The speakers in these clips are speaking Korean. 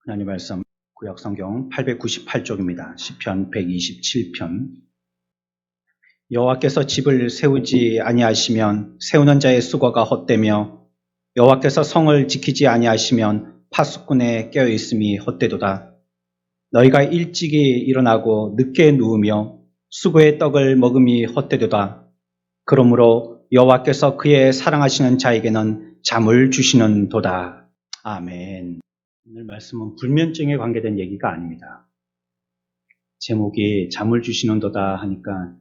하나님 말씀 구약성경 898쪽입니다. 시편 127편. 여호와께서 집을 세우지 아니하시면 세우는 자의 수고가 헛되며 여호와께서 성을 지키지 아니하시면 파수꾼의 깨어있음이 헛되도다. 너희가 일찍이 일어나고 늦게 누우며 수고의 떡을 먹음이 헛되도다. 그러므로 여호와께서 그의 사랑하시는 자에게는 잠을 주시는도다. 아멘. 오늘 말씀은 불면증에 관계된 얘기가 아닙니다. 제목이 잠을 주시는도다 하니까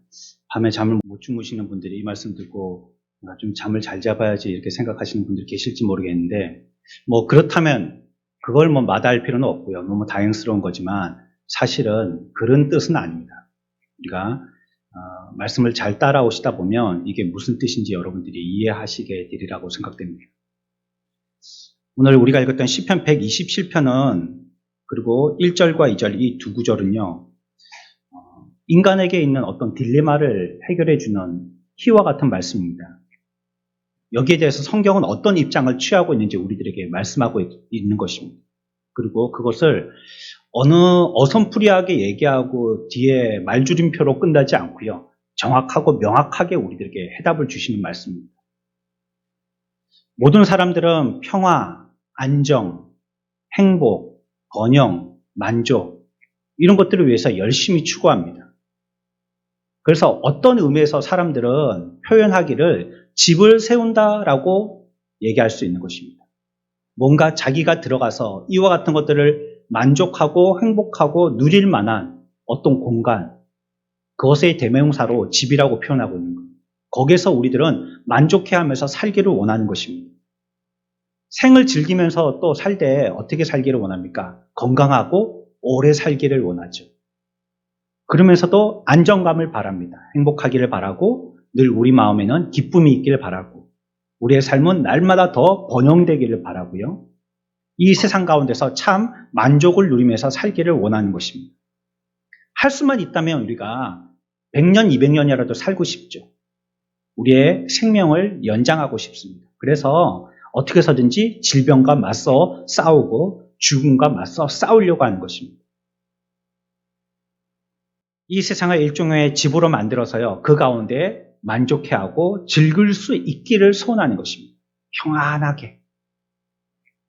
밤에 잠을 못 주무시는 분들이 이 말씀 듣고 좀 잠을 잘 잡아야지 이렇게 생각하시는 분들이 계실지 모르겠는데, 그렇다면 그걸 마다할 필요는 없고요. 너무 다행스러운 거지만 사실은 그런 뜻은 아닙니다. 우리가 말씀을 잘 따라오시다 보면 이게 무슨 뜻인지 여러분들이 이해하시게 되리라고 생각됩니다. 오늘 우리가 읽었던 시편 127편은 그리고 1절과 2절 이 두 구절은요, 인간에게 있는 어떤 딜레마를 해결해주는 키와 같은 말씀입니다. 여기에 대해서 성경은 어떤 입장을 취하고 있는지 우리들에게 말씀하고 있는 것입니다. 그리고 그것을 어느 어선풀이하게 얘기하고 뒤에 말줄임표로 끝나지 않고요, 정확하고 명확하게 우리들에게 해답을 주시는 말씀입니다. 모든 사람들은 평화, 안정, 행복, 번영, 만족 이런 것들을 위해서 열심히 추구합니다. 그래서 어떤 의미에서 사람들은 표현하기를 집을 세운다라고 얘기할 수 있는 것입니다. 뭔가 자기가 들어가서 이와 같은 것들을 만족하고 행복하고 누릴 만한 어떤 공간, 그것의 대명사로 집이라고 표현하고 있는 거예요. 거기에서 우리들은 만족해하면서 살기를 원하는 것입니다. 생을 즐기면서 또 살 때 어떻게 살기를 원합니까? 건강하고 오래 살기를 원하죠. 그러면서도 안정감을 바랍니다. 행복하기를 바라고 늘 우리 마음에는 기쁨이 있기를 바라고 우리의 삶은 날마다 더 번영되기를 바라고요. 이 세상 가운데서 참 만족을 누리면서 살기를 원하는 것입니다. 할 수만 있다면 우리가 100년, 200년이라도 살고 싶죠. 우리의 생명을 연장하고 싶습니다. 그래서 어떻게 해서든지 질병과 맞서 싸우고 죽음과 맞서 싸우려고 하는 것입니다. 이 세상을 일종의 집으로 만들어서요, 그 가운데 만족해하고 즐길 수 있기를 소원하는 것입니다. 평안하게.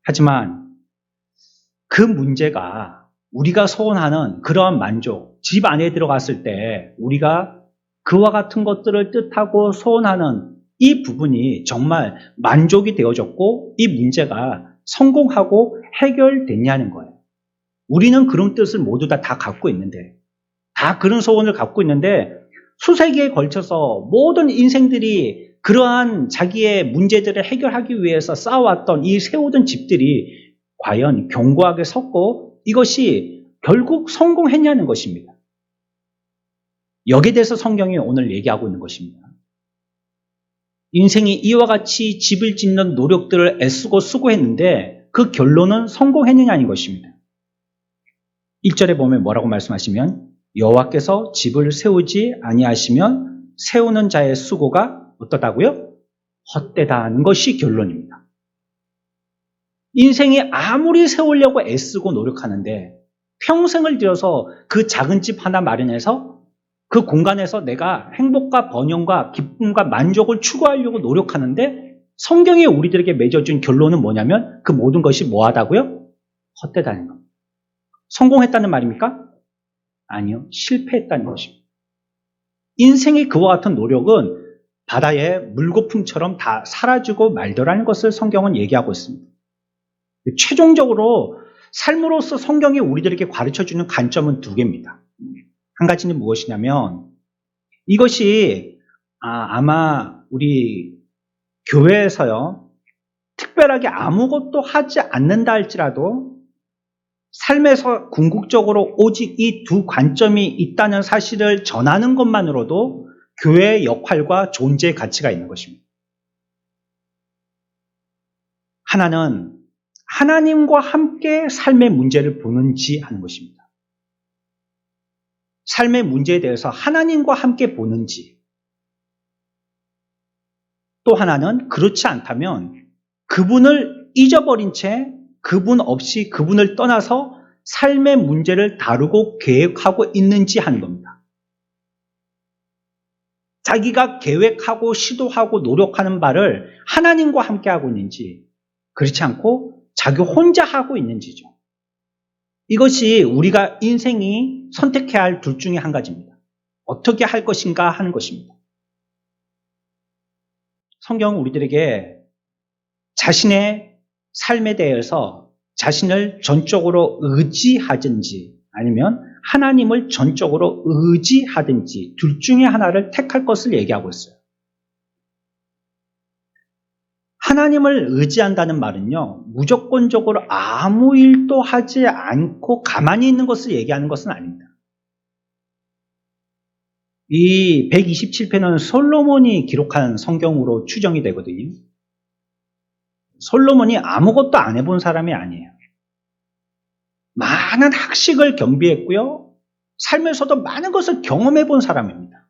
하지만 그 문제가 우리가 소원하는 그러한 만족, 집 안에 들어갔을 때 우리가 그와 같은 것들을 뜻하고 소원하는 이 부분이 정말 만족이 되어졌고 이 문제가 성공하고 해결됐냐는 거예요. 우리는 그런 뜻을 모두 다 갖고 있는데, 다 그런 소원을 갖고 있는데 수세기에 걸쳐서 모든 인생들이 그러한 자기의 문제들을 해결하기 위해서 쌓아왔던 이 세우던 집들이 과연 견고하게 섰고 이것이 결국 성공했냐는 것입니다. 여기에 대해서 성경이 오늘 얘기하고 있는 것입니다. 인생이 이와 같이 집을 짓는 노력들을 애쓰고 수고했는데 그 결론은 성공했느냐는 것입니다. 1절에 보면 뭐라고 말씀하시면 여호와께서 집을 세우지 아니하시면 세우는 자의 수고가 어떻다고요? 헛되다는 것이 결론입니다. 인생이 아무리 세우려고 애쓰고 노력하는데 평생을 들여서 그 작은 집 하나 마련해서 그 공간에서 내가 행복과 번영과 기쁨과 만족을 추구하려고 노력하는데 성경이 우리들에게 맺어준 결론은 뭐냐면 그 모든 것이 뭐하다고요? 헛되다는 겁니다. 성공했다는 말입니까? 아니요. 실패했다는 것입니다. 인생의 그와 같은 노력은 바다의 물거품처럼 다 사라지고 말더라는 것을 성경은 얘기하고 있습니다. 최종적으로 삶으로서 성경이 우리들에게 가르쳐주는 관점은 두 개입니다. 한 가지는 무엇이냐면 이것이 아마 우리 교회에서요 특별하게 아무것도 하지 않는다 할지라도 삶에서 궁극적으로 오직 이 두 관점이 있다는 사실을 전하는 것만으로도 교회의 역할과 존재의 가치가 있는 것입니다. 하나는 하나님과 함께 삶의 문제를 보는지 하는 것입니다. 삶의 문제에 대해서 하나님과 함께 보는지, 또 하나는 그렇지 않다면 그분을 잊어버린 채 그분 없이 그분을 떠나서 삶의 문제를 다루고 계획하고 있는지 하는 겁니다. 자기가 계획하고 시도하고 노력하는 바를 하나님과 함께 하고 있는지, 그렇지 않고 자기 혼자 하고 있는지죠. 이것이 우리가 인생이 선택해야 할 둘 중에 한 가지입니다. 어떻게 할 것인가 하는 것입니다. 성경은 우리들에게 자신의 삶에 대해서 자신을 전적으로 의지하든지 아니면 하나님을 전적으로 의지하든지 둘 중에 하나를 택할 것을 얘기하고 있어요. 하나님을 의지한다는 말은요, 무조건적으로 아무 일도 하지 않고 가만히 있는 것을 얘기하는 것은 아닙니다. 이 127편은 솔로몬이 기록한 성경으로 추정이 되거든요. 솔로몬이 아무것도 안 해본 사람이 아니에요. 많은 학식을 겸비했고요. 삶에서도 많은 것을 경험해 본 사람입니다.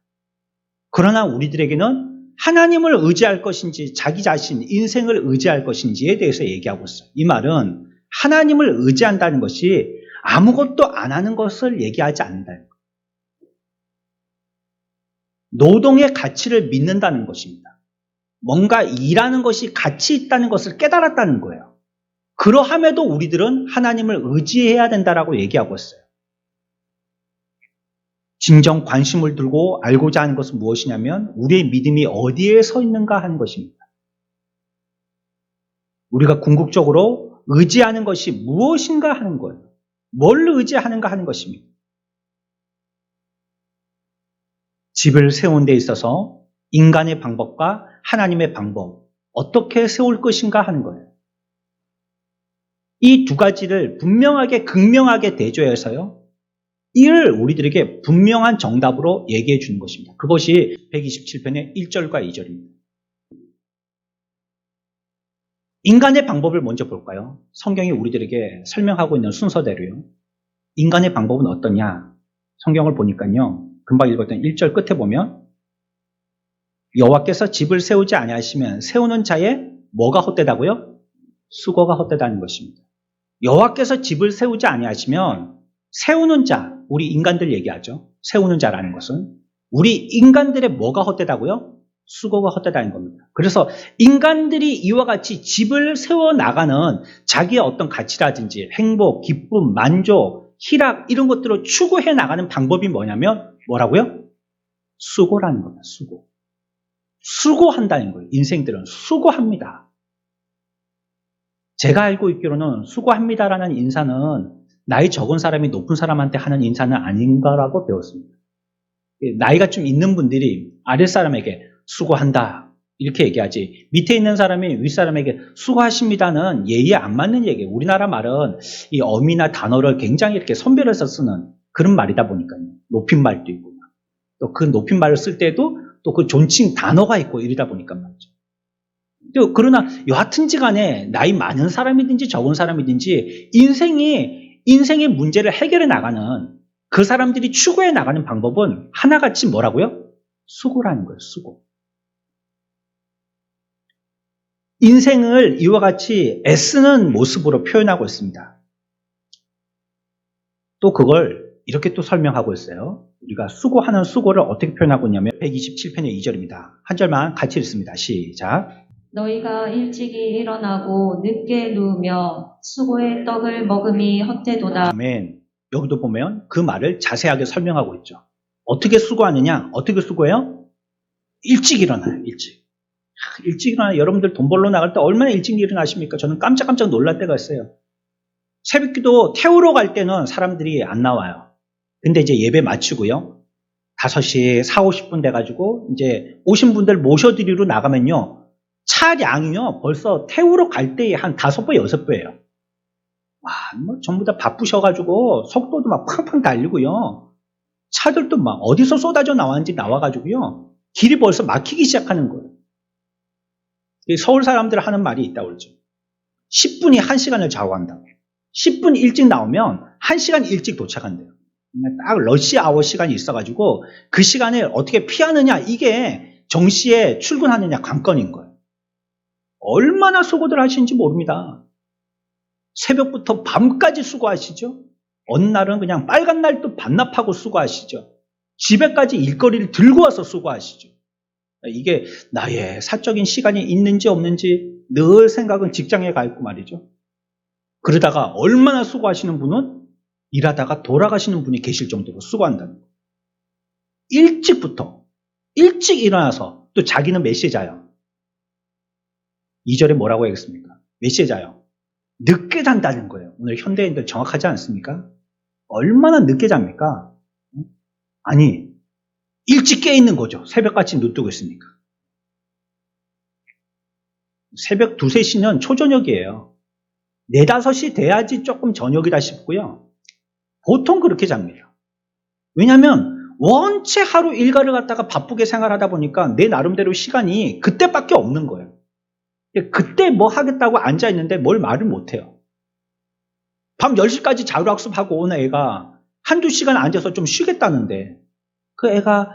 그러나 우리들에게는 하나님을 의지할 것인지 자기 자신, 인생을 의지할 것인지에 대해서 얘기하고 있어요. 이 말은 하나님을 의지한다는 것이 아무것도 안 하는 것을 얘기하지 않는다는 거예요. 노동의 가치를 믿는다는 것입니다. 뭔가 일하는 것이 가치 있다는 것을 깨달았다는 거예요. 그러함에도 우리들은 하나님을 의지해야 된다라고 얘기하고 있어요. 진정 관심을 두고 알고자 하는 것은 무엇이냐면 우리의 믿음이 어디에 서 있는가 하는 것입니다. 우리가 궁극적으로 의지하는 것이 무엇인가 하는 거예요. 뭘 의지하는가 하는 것입니다. 집을 세운 데 있어서 인간의 방법과 하나님의 방법, 어떻게 세울 것인가 하는 거예요. 이 두 가지를 분명하게 극명하게 대조해서요. 이를 우리들에게 분명한 정답으로 얘기해 주는 것입니다. 그것이 127편의 1절과 2절입니다. 인간의 방법을 먼저 볼까요? 성경이 우리들에게 설명하고 있는 순서대로요. 인간의 방법은 어떠냐? 성경을 보니까요. 금방 읽었던 1절 끝에 보면 여호와께서 집을 세우지 아니하시면 세우는 자의 뭐가 헛되다고요? 수고가 헛되다는 것입니다. 여호와께서 집을 세우지 아니하시면 세우는 자, 우리 인간들 얘기하죠. 세우는 자라는 것은 우리 인간들의 뭐가 헛되다고요? 수고가 헛되다는 겁니다. 그래서 인간들이 이와 같이 집을 세워나가는 자기의 어떤 가치라든지 행복, 기쁨, 만족, 희락 이런 것들을 추구해 나가는 방법이 뭐냐면 뭐라고요? 수고라는 겁니다. 수고. 수고한다는 거예요. 인생들은 수고합니다. 제가 알고 있기로는 수고합니다라는 인사는 나이 적은 사람이 높은 사람한테 하는 인사는 아닌가라고 배웠습니다. 나이가 좀 있는 분들이 아랫사람에게 수고한다 이렇게 얘기하지 밑에 있는 사람이 윗사람에게 수고하십니다는 예의에 안 맞는 얘기예요. 우리나라 말은 이 어미나 단어를 굉장히 이렇게 선별해서 쓰는 그런 말이다 보니까요. 높임말도 있고 또 그 높임말을 쓸 때도 또 그 존칭 단어가 있고 이러다 보니까 말이죠. 그러나 여하튼지 간에 나이 많은 사람이든지 적은 사람이든지 인생의 문제를 해결해 나가는 그 사람들이 추구해 나가는 방법은 하나같이 뭐라고요? 수고라는 거예요. 수고. 인생을 이와 같이 애쓰는 모습으로 표현하고 있습니다. 또 그걸 이렇게 또 설명하고 있어요. 우리가 수고하는 수고를 어떻게 표현하고 있냐면 127편의 2절입니다. 한 절만 같이 읽습니다. 시작. 너희가 일찍이 일어나고 늦게 누우며 수고의 떡을 먹음이 헛되도다. 아멘. 여기도 보면 그 말을 자세하게 설명하고 있죠. 어떻게 수고하느냐? 어떻게 수고해요? 일찍 일어나요. 일찍. 일찍 일어나요. 여러분들 돈 벌러 나갈 때 얼마나 일찍 일어나십니까? 저는 깜짝깜짝 놀랄 때가 있어요. 새벽기도 태우러 갈 때는 사람들이 안 나와요. 근데 이제 예배 마치고요. 5시 40, 50분 돼가지고 이제 오신 분들 모셔드리러 나가면요. 차량이요, 벌써 태우러 갈 때에 한 5배, 6배예요. 와, 뭐 전부 다 바쁘셔가지고 속도도 막 팡팡 달리고요. 차들도 막 어디서 쏟아져 나왔는지 나와가지고요. 길이 벌써 막히기 시작하는 거예요. 서울 사람들 하는 말이 있다고 그러죠. 10분이 1시간을 좌우한다고. 10분 일찍 나오면 1시간 일찍 도착한대요. 딱 러시 아워 시간이 있어가지고 그 시간을 어떻게 피하느냐, 이게 정시에 출근하느냐 관건인 거예요. 얼마나 수고들 하시는지 모릅니다. 새벽부터 밤까지 수고하시죠. 어느 날은 그냥 빨간 날도 반납하고 수고하시죠. 집에까지 일거리를 들고 와서 수고하시죠. 이게 나의 사적인 시간이 있는지 없는지 늘 생각은 직장에 가 있고 말이죠. 그러다가 얼마나 수고하시는 분은 일하다가 돌아가시는 분이 계실 정도로 수고한다는 거예요. 일찍 일어나서 또 자기는 몇 시에 자요? 2절에 뭐라고 하겠습니까? 몇 시에 자요? 늦게 잔다는 거예요. 오늘 현대인들 정확하지 않습니까? 얼마나 늦게 잡니까? 아니, 일찍 깨 있는 거죠. 새벽같이 눈 뜨고 있으니까. 새벽 2, 3시는 초저녁이에요. 4, 5시 돼야지 조금 저녁이다 싶고요. 보통 그렇게 잡니다. 왜냐하면 원체 하루 일과를 갖다가 바쁘게 생활하다 보니까 내 나름대로 시간이 그때밖에 없는 거예요. 그때 뭐 하겠다고 앉아있는데 뭘 말을 못해요. 밤 10시까지 자율학습하고 온 애가 한두 시간 앉아서 좀 쉬겠다는데 그 애가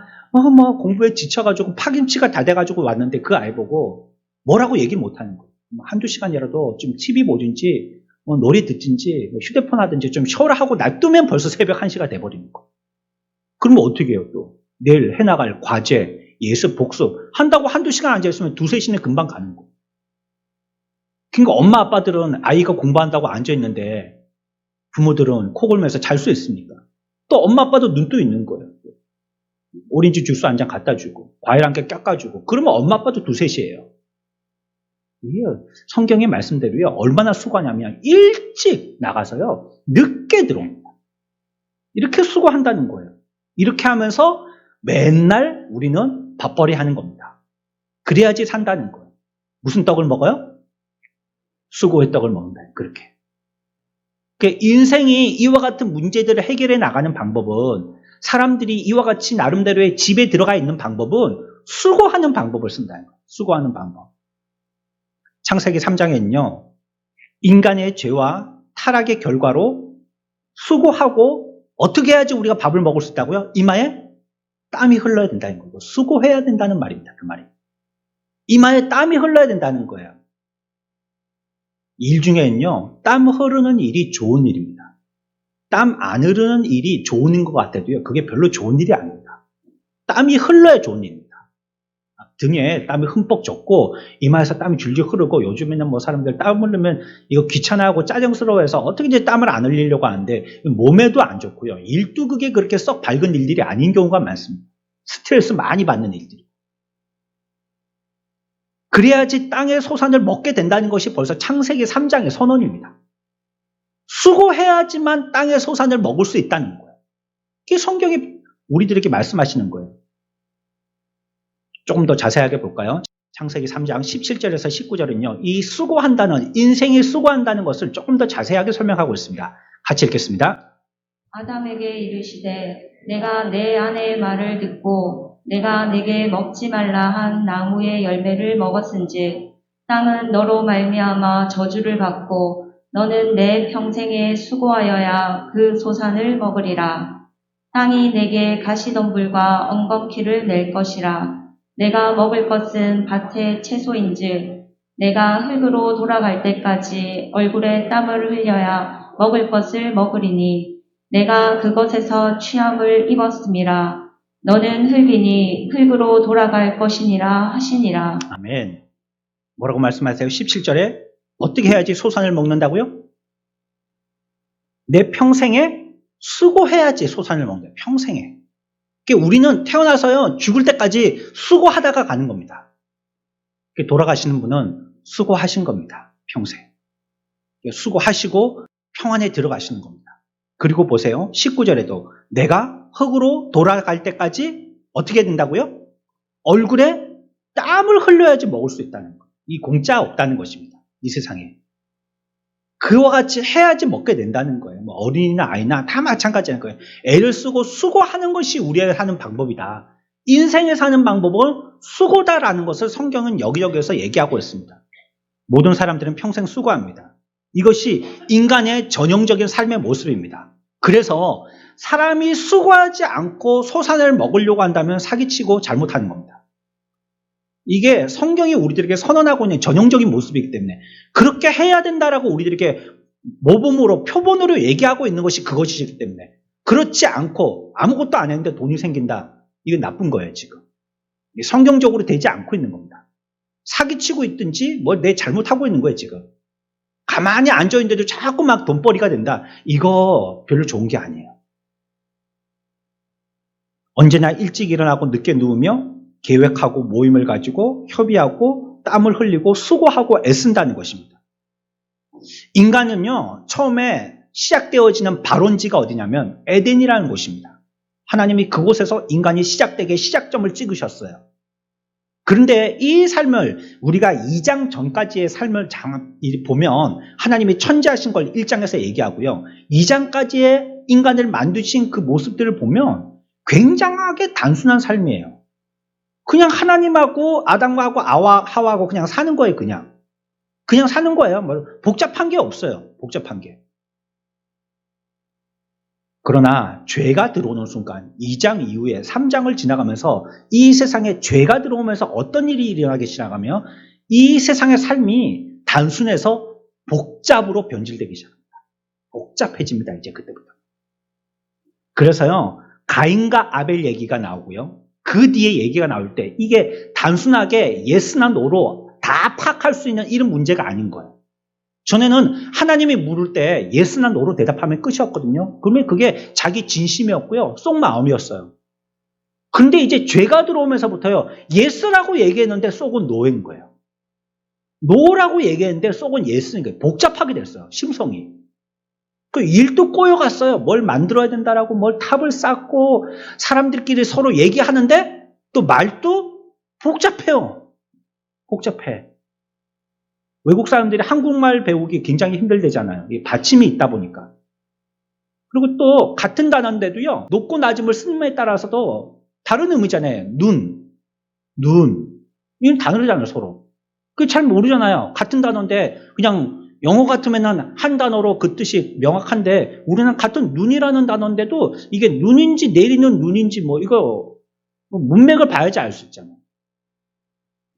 공부에 지쳐가지고 파김치가 다 돼가지고 왔는데 그 아이 보고 뭐라고 얘기 못하는 거예요. 한두 시간이라도 좀 TV 보든지 노래 듣든지 휴대폰 하든지 좀 쉬어라 하고 놔두면 벌써 새벽 1시가 돼버리는 거예요. 그러면 어떻게 해요 또? 내일 해나갈 과제, 예습, 복습 한다고 한두 시간 앉아있으면 2, 3시는 금방 가는 거예요. 그러니까 엄마 아빠들은 아이가 공부한다고 앉아있는데 부모들은 코 골면서 잘 수 있습니까? 또 엄마 아빠도 눈 떠 있는 거예요. 오렌지 주스 한 잔 갖다 주고 과일 한 개 깎아주고 그러면 엄마 아빠도 2, 3시예요. 이게 성경의 말씀대로요. 얼마나 수고하냐면 일찍 나가서요. 늦게 들어옵니다. 이렇게 수고한다는 거예요. 이렇게 하면서 맨날 우리는 밥벌이 하는 겁니다. 그래야지 산다는 거예요. 무슨 떡을 먹어요? 수고의 떡을 먹는다. 그렇게. 인생이 이와 같은 문제들을 해결해 나가는 방법은 사람들이 이와 같이 나름대로의 집에 들어가 있는 방법은 수고하는 방법을 쓴다는 거예요. 수고하는 방법. 창세기 3장에는요. 인간의 죄와 타락의 결과로 수고하고 어떻게 해야지 우리가 밥을 먹을 수 있다고요? 이마에 땀이 흘러야 된다는 거고 수고해야 된다는 말입니다. 그 말이. 이마에 땀이 흘러야 된다는 거예요. 일 중에는요. 땀 흐르는 일이 좋은 일입니다. 땀 안 흐르는 일이 좋은 것 같아도요. 그게 별로 좋은 일이 아닙니다. 땀이 흘러야 좋은 일입니다. 등에 땀이 흠뻑 젖고 이마에서 땀이 줄줄 흐르고 요즘에는 사람들 땀 흘리면 이거 귀찮아하고 짜증스러워해서 어떻게 이제 땀을 안 흘리려고 하는데 몸에도 안 좋고요. 일도 그게 그렇게 썩 밝은 일들이 아닌 경우가 많습니다. 스트레스 많이 받는 일들이. 그래야지 땅의 소산을 먹게 된다는 것이 벌써 창세기 3장의 선언입니다. 수고해야지만 땅의 소산을 먹을 수 있다는 거예요. 이게 성경이 우리들에게 말씀하시는 거예요. 조금 더 자세하게 볼까요? 창세기 3장 17절에서 19절은요. 이 수고한다는, 인생이 수고한다는 것을 조금 더 자세하게 설명하고 있습니다. 같이 읽겠습니다. 아담에게 이르시되 내가 내 아내의 말을 듣고 내가 내게 먹지 말라 한 나무의 열매를 먹었은즉 땅은 너로 말미암아 저주를 받고 너는 내 평생에 수고하여야 그 소산을 먹으리라. 땅이 내게 가시덤불과 엉겅퀴를 낼 것이라. 내가 먹을 것은 밭의 채소인즉 내가 흙으로 돌아갈 때까지 얼굴에 땀을 흘려야 먹을 것을 먹으리니 내가 그것에서 취함을 입었음이라. 너는 흙이니 흙으로 돌아갈 것이니라 하시니라. 아멘. 뭐라고 말씀하세요? 17절에 어떻게 해야지 소산을 먹는다고요? 내 평생에 수고해야지 소산을 먹는다. 평생에. 우리는 태어나서요 죽을 때까지 수고하다가 가는 겁니다. 돌아가시는 분은 수고하신 겁니다. 평생. 수고하시고 평안에 들어가시는 겁니다. 그리고 보세요. 19절에도 내가 흙으로 돌아갈 때까지 어떻게 된다고요? 얼굴에 땀을 흘려야지 먹을 수 있다는 것. 이 공짜 없다는 것입니다. 이 세상에. 그와 같이 해야지 먹게 된다는 거예요. 어린이나 아이나 다 마찬가지인 거예요. 애를 쓰고 수고하는 것이 우리가 하는 방법이다. 인생에 사는 방법은 수고다라는 것을 성경은 여기저기에서 얘기하고 있습니다. 모든 사람들은 평생 수고합니다. 이것이 인간의 전형적인 삶의 모습입니다. 그래서 사람이 수고하지 않고 소산을 먹으려고 한다면 사기치고 잘못하는 겁니다. 이게 성경이 우리들에게 선언하고 있는 전형적인 모습이기 때문에 그렇게 해야 된다라고 우리들에게 모범으로 표본으로 얘기하고 있는 것이 그것이기 때문에 그렇지 않고 아무것도 안 했는데 돈이 생긴다. 이건 나쁜 거예요 지금. 이게 성경적으로 되지 않고 있는 겁니다. 사기치고 있든지 뭐 내 잘못하고 있는 거예요 지금. 가만히 앉아있는데도 자꾸 막 돈벌이가 된다. 이거 별로 좋은 게 아니에요. 언제나 일찍 일어나고 늦게 누우며 계획하고 모임을 가지고 협의하고 땀을 흘리고 수고하고 애쓴다는 것입니다. 인간은요, 처음에 시작되어지는 발원지가 어디냐면 에덴이라는 곳입니다. 하나님이 그곳에서 인간이 시작되게 시작점을 찍으셨어요. 그런데 이 삶을 우리가 2장 전까지의 삶을 보면 하나님이 천지하신 걸 1장에서 얘기하고요. 2장까지의 인간을 만드신 그 모습들을 보면 굉장하게 단순한 삶이에요. 그냥 하나님하고 아담하고 하와하고 그냥 사는 거예요. 그냥 사는 거예요. 뭐 복잡한 게 없어요. 복잡한 게. 그러나 죄가 들어오는 순간 2장 이후에 3장을 지나가면서 이 세상에 죄가 들어오면서 어떤 일이 일어나기 시작하며 이 세상의 삶이 단순해서 복잡으로 변질되기 시작합니다. 복잡해집니다. 이제 그때부터. 그래서요. 가인과 아벨 얘기가 나오고요. 그 뒤에 얘기가 나올 때 이게 단순하게 예스나 노로 다 파악할 수 있는 이런 문제가 아닌 거예요. 전에는 하나님이 물을 때 예스나 노로 대답하면 끝이었거든요. 그러면 그게 자기 진심이었고요. 속마음이었어요. 근데 이제 죄가 들어오면서부터요. 예스라고 얘기했는데 속은 노인 거예요. 노라고 얘기했는데 속은 예스인 거예요. 복잡하게 됐어요. 심성이. 그 일도 꼬여갔어요. 뭘 만들어야 된다라고 뭘 탑을 쌓고 사람들끼리 서로 얘기하는데 또 말도 복잡해요. 복잡해. 외국 사람들이 한국말 배우기 굉장히 힘들대잖아요. 받침이 있다 보니까. 그리고 또 같은 단어인데도요. 높고 낮음을 쓰는 따라서도 다른 의미잖아요. 눈. 이건 다르잖아요. 서로. 그게 잘 모르잖아요. 같은 단어인데 그냥 영어 같으면 한 단어로 그 뜻이 명확한데 우리는 같은 눈이라는 단어인데도 이게 눈인지 내리는 눈인지 뭐 이거 문맥을 봐야지 알 수 있잖아요.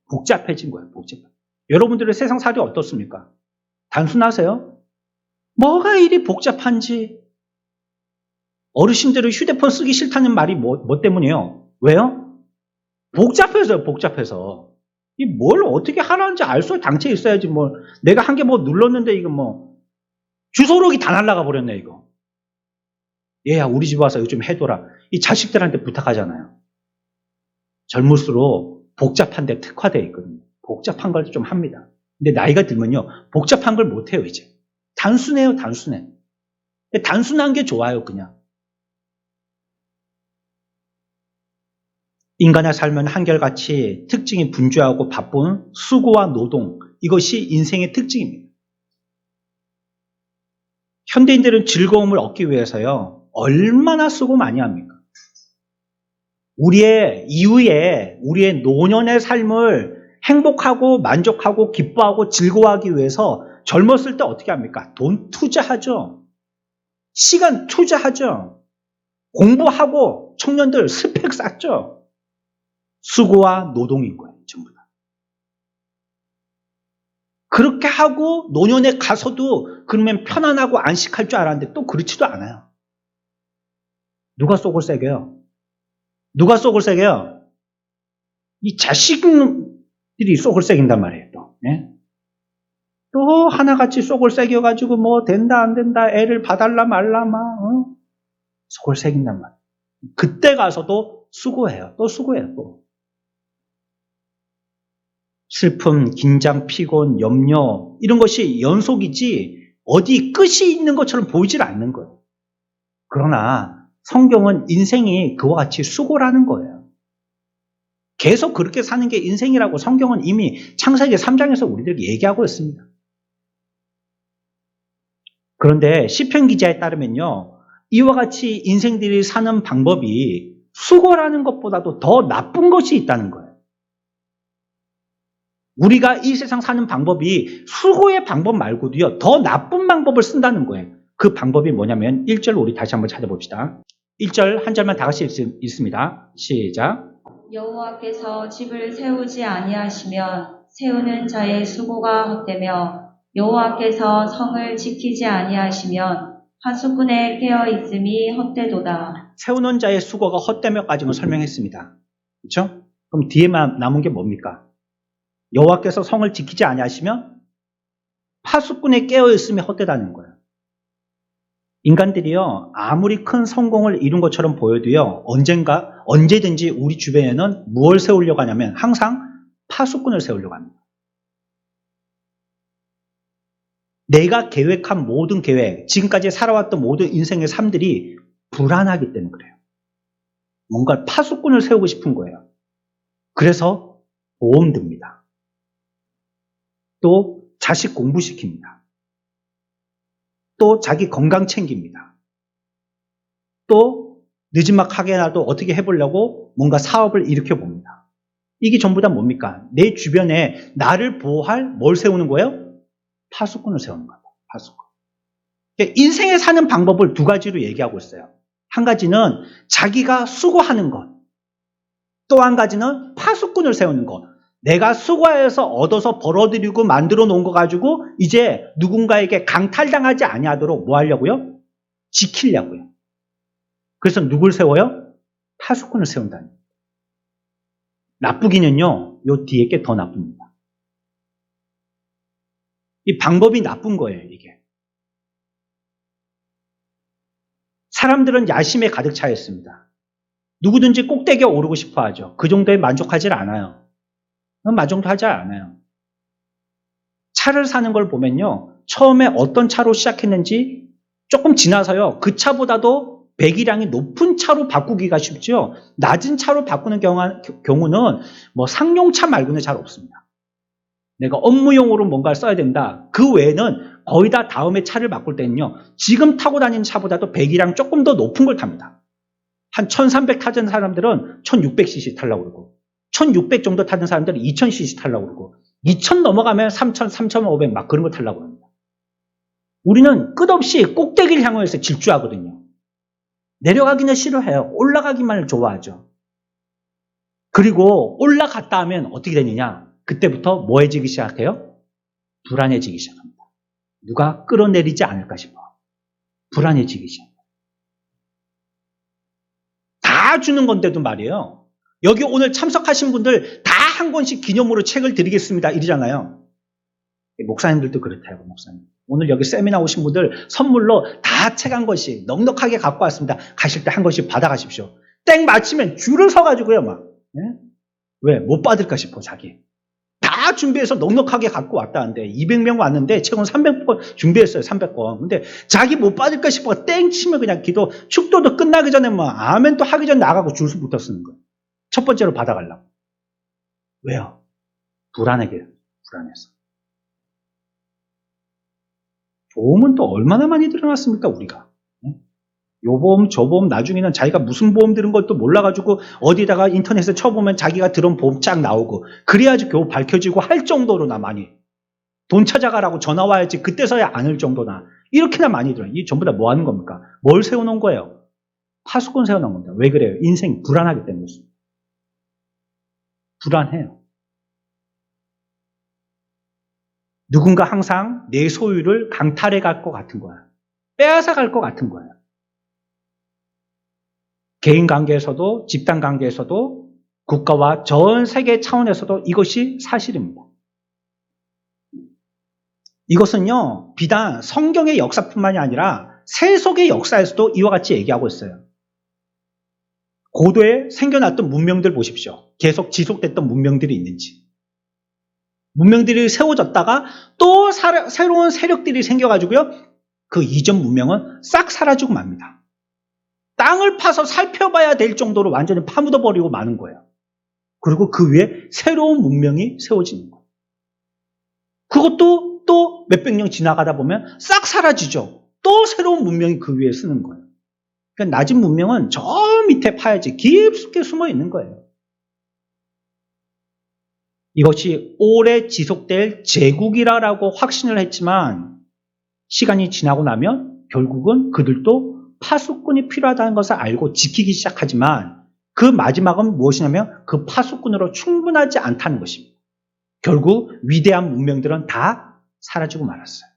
복잡해진 거예요. 복잡해. 여러분들의 세상살이 어떻습니까? 단순하세요? 뭐가 이리 복잡한지. 어르신들은 휴대폰 쓰기 싫다는 말이 뭐 때문이에요? 왜요? 복잡해서요. 복잡해서. 이 뭘 어떻게 하라는지 알 수 당체 있어야지 뭐 내가 한 개 뭐 눌렀는데 이거 뭐 주소록이 다 날라가 버렸네 이거. 얘야 우리 집 와서 이거 좀 해둬라. 이 자식들한테 부탁하잖아요. 젊을수록 복잡한 데 특화되어 있거든요. 복잡한 걸 좀 합니다. 근데 나이가 들면요. 복잡한 걸 못해요 이제. 단순해요. 단순해. 단순한 게 좋아요 그냥. 인간의 삶은 한결같이 특징이 분주하고 바쁜 수고와 노동, 이것이 인생의 특징입니다. 현대인들은 즐거움을 얻기 위해서요. 얼마나 수고 많이 합니까? 우리의 이후에 우리의 노년의 삶을 행복하고 만족하고 기뻐하고 즐거워하기 위해서 젊었을 때 어떻게 합니까? 돈 투자하죠. 시간 투자하죠. 공부하고 청년들 스펙 쌓죠. 수고와 노동인 거예요. 전부 다. 그렇게 하고 노년에 가서도 그러면 편안하고 안식할 줄 알았는데 또 그렇지도 않아요. 누가 속을 새겨요? 누가 속을 새겨요? 이 자식들이 속을 새긴단 말이에요. 또, 예? 또 하나같이 속을 새겨가지고 뭐 된다 안 된다 애를 봐달라 말라 막 속을 새긴단 말이에요. 그때 가서도 수고해요. 또 수고해요. 또. 슬픔, 긴장, 피곤, 염려 이런 것이 연속이지 어디 끝이 있는 것처럼 보이질 않는 거예요. 그러나 성경은 인생이 그와 같이 수고라는 거예요. 계속 그렇게 사는 게 인생이라고 성경은 이미 창세기 3장에서 우리들에게 얘기하고 있습니다. 그런데 시편 기자에 따르면요. 이와 같이 인생들이 사는 방법이 수고라는 것보다도 더 나쁜 것이 있다는 거예요. 우리가 이 세상 사는 방법이 수고의 방법 말고도요. 더 나쁜 방법을 쓴다는 거예요. 그 방법이 뭐냐면 1절 우리 다시 한번 찾아봅시다. 1절 한 절만 다 같이 읽습니다. 시작. 여호와께서 집을 세우지 아니하시면 세우는 자의 수고가 헛되며 여호와께서 성을 지키지 아니하시면 파수꾼의 깨어 있음이 헛되도다. 세우는 자의 수고가 헛되며까지는 설명했습니다. 그렇죠? 그럼 뒤에만 남은 게 뭡니까? 여호와께서 성을 지키지 아니하시면 파수꾼의 깨어 있음이 헛되다는 거예요. 인간들이요, 아무리 큰 성공을 이룬 것처럼 보여도요, 언제든지 우리 주변에는 무엇을 세우려고 하냐면 항상 파수꾼을 세우려고 합니다. 내가 계획한 모든 계획, 지금까지 살아왔던 모든 인생의 삶들이 불안하기 때문에 그래요. 뭔가 파수꾼을 세우고 싶은 거예요. 그래서 보험 듭니다. 또 자식 공부시킵니다. 또 자기 건강 챙깁니다. 또 늦지막하게라도 어떻게 해보려고 뭔가 사업을 일으켜봅니다. 이게 전부 다 뭡니까? 내 주변에 나를 보호할 뭘 세우는 거예요? 파수꾼을 세우는 거예요. 파수꾼. 인생에 사는 방법을 두 가지로 얘기하고 있어요. 한 가지는 자기가 수고하는 것. 또 한 가지는 파수꾼을 세우는 것. 내가 수고해서 얻어서 벌어들이고 만들어 놓은 거 가지고 이제 누군가에게 강탈당하지 아니하도록 뭐 하려고요? 지키려고요. 그래서 누굴 세워요? 파수꾼을 세운다는 거예요. 나쁘기는요, 요 뒤에 게 더 나쁩니다. 이 방법이 나쁜 거예요, 이게. 사람들은 야심에 가득 차 있습니다. 누구든지 꼭대기에 오르고 싶어 하죠. 그 정도에 만족하지 않아요. 만족도 하지 않아요. 차를 사는 걸 보면요, 처음에 어떤 차로 시작했는지 조금 지나서요, 그 차보다도 배기량이 높은 차로 바꾸기가 쉽죠. 낮은 차로 바꾸는 경우는 뭐 상용차 말고는 잘 없습니다. 내가 업무용으로 뭔가를 써야 된다. 그 외에는 거의 다 다음에 차를 바꿀 때는요, 지금 타고 다니는 차보다도 배기량 조금 더 높은 걸 탑니다. 한 1300 타던 사람들은 1600cc 타려고 그러고, 1600 정도 타던 사람들은 2000cc 타려고 그러고, 2000 넘어가면 3000, 3500 막 그런 거 타려고 합니다. 우리는 끝없이 꼭대기를 향해서 질주하거든요. 내려가기는 싫어해요. 올라가기만을 좋아하죠. 그리고 올라갔다 하면 어떻게 되느냐? 그때부터 뭐해지기 시작해요? 불안해지기 시작합니다. 누가 끌어내리지 않을까 싶어. 불안해지기 시작합니다. 다 주는 건데도 말이에요. 여기 오늘 참석하신 분들 다 한 권씩 기념으로 책을 드리겠습니다. 이러잖아요. 목사님들도 그렇다고, 목사님. 오늘 여기 세미나 오신 분들 선물로 다 책 한 권씩 넉넉하게 갖고 왔습니다. 가실 때 한 권씩 받아가십시오. 땡 맞히면 줄을 서가지고요, 막. 네? 왜? 못 받을까 싶어, 자기. 다 준비해서 넉넉하게 갖고 왔다는데, 200명 왔는데, 책은 300권 준비했어요, 300권. 근데 자기 못 받을까 싶어, 땡 치면 그냥 기도, 축도도 끝나기 전에 뭐, 아멘 또 하기 전에 나가고 줄서부터 쓰는 거예요. 첫 번째로 받아가려고. 왜요? 불안해요, 불안해서. 보험은 또 얼마나 많이 들어놨습니까, 우리가? 요 보험, 저 보험, 나중에는 자기가 무슨 보험 들은 것도 몰라가지고 어디다가 인터넷에 쳐보면 자기가 들은 보험 쫙 나오고, 그래야지 겨우 밝혀지고 할 정도로나 많이. 돈 찾아가라고 전화 와야지 그때서야 안을 정도나. 이렇게나 많이 들어요. 이 전부 다 뭐 하는 겁니까? 뭘 세워놓은 거예요? 파수꾼 세워놓은 겁니다. 왜 그래요? 인생 불안하기 때문이었습니다. 불안해요. 누군가 항상 내 소유를 강탈해 갈 것 같은 거야. 빼앗아 갈 것 같은 거야. 개인 관계에서도, 집단 관계에서도, 국가와 전 세계 차원에서도 이것이 사실입니다. 이것은요, 비단 성경의 역사뿐만이 아니라 세속의 역사에서도 이와 같이 얘기하고 있어요. 고도에 생겨났던 문명들 보십시오. 계속 지속됐던 문명들이 있는지. 문명들이 세워졌다가 또 새로운 세력들이 생겨가지고요, 그 이전 문명은 싹 사라지고 맙니다. 땅을 파서 살펴봐야 될 정도로 완전히 파묻어버리고 마는 거예요. 그리고 그 위에 새로운 문명이 세워지는 거예요. 그것도 또 몇백 년 지나가다 보면 싹 사라지죠. 또 새로운 문명이 그 위에 쓰는 거예요. 그러니까 낮은 문명은 저 밑에 파야지 깊숙이 숨어 있는 거예요. 이것이 오래 지속될 제국이라고 확신을 했지만 시간이 지나고 나면 결국은 그들도 파수꾼이 필요하다는 것을 알고 지키기 시작하지만 그 마지막은 무엇이냐면 그 파수꾼으로 충분하지 않다는 것입니다. 결국 위대한 문명들은 다 사라지고 말았어요.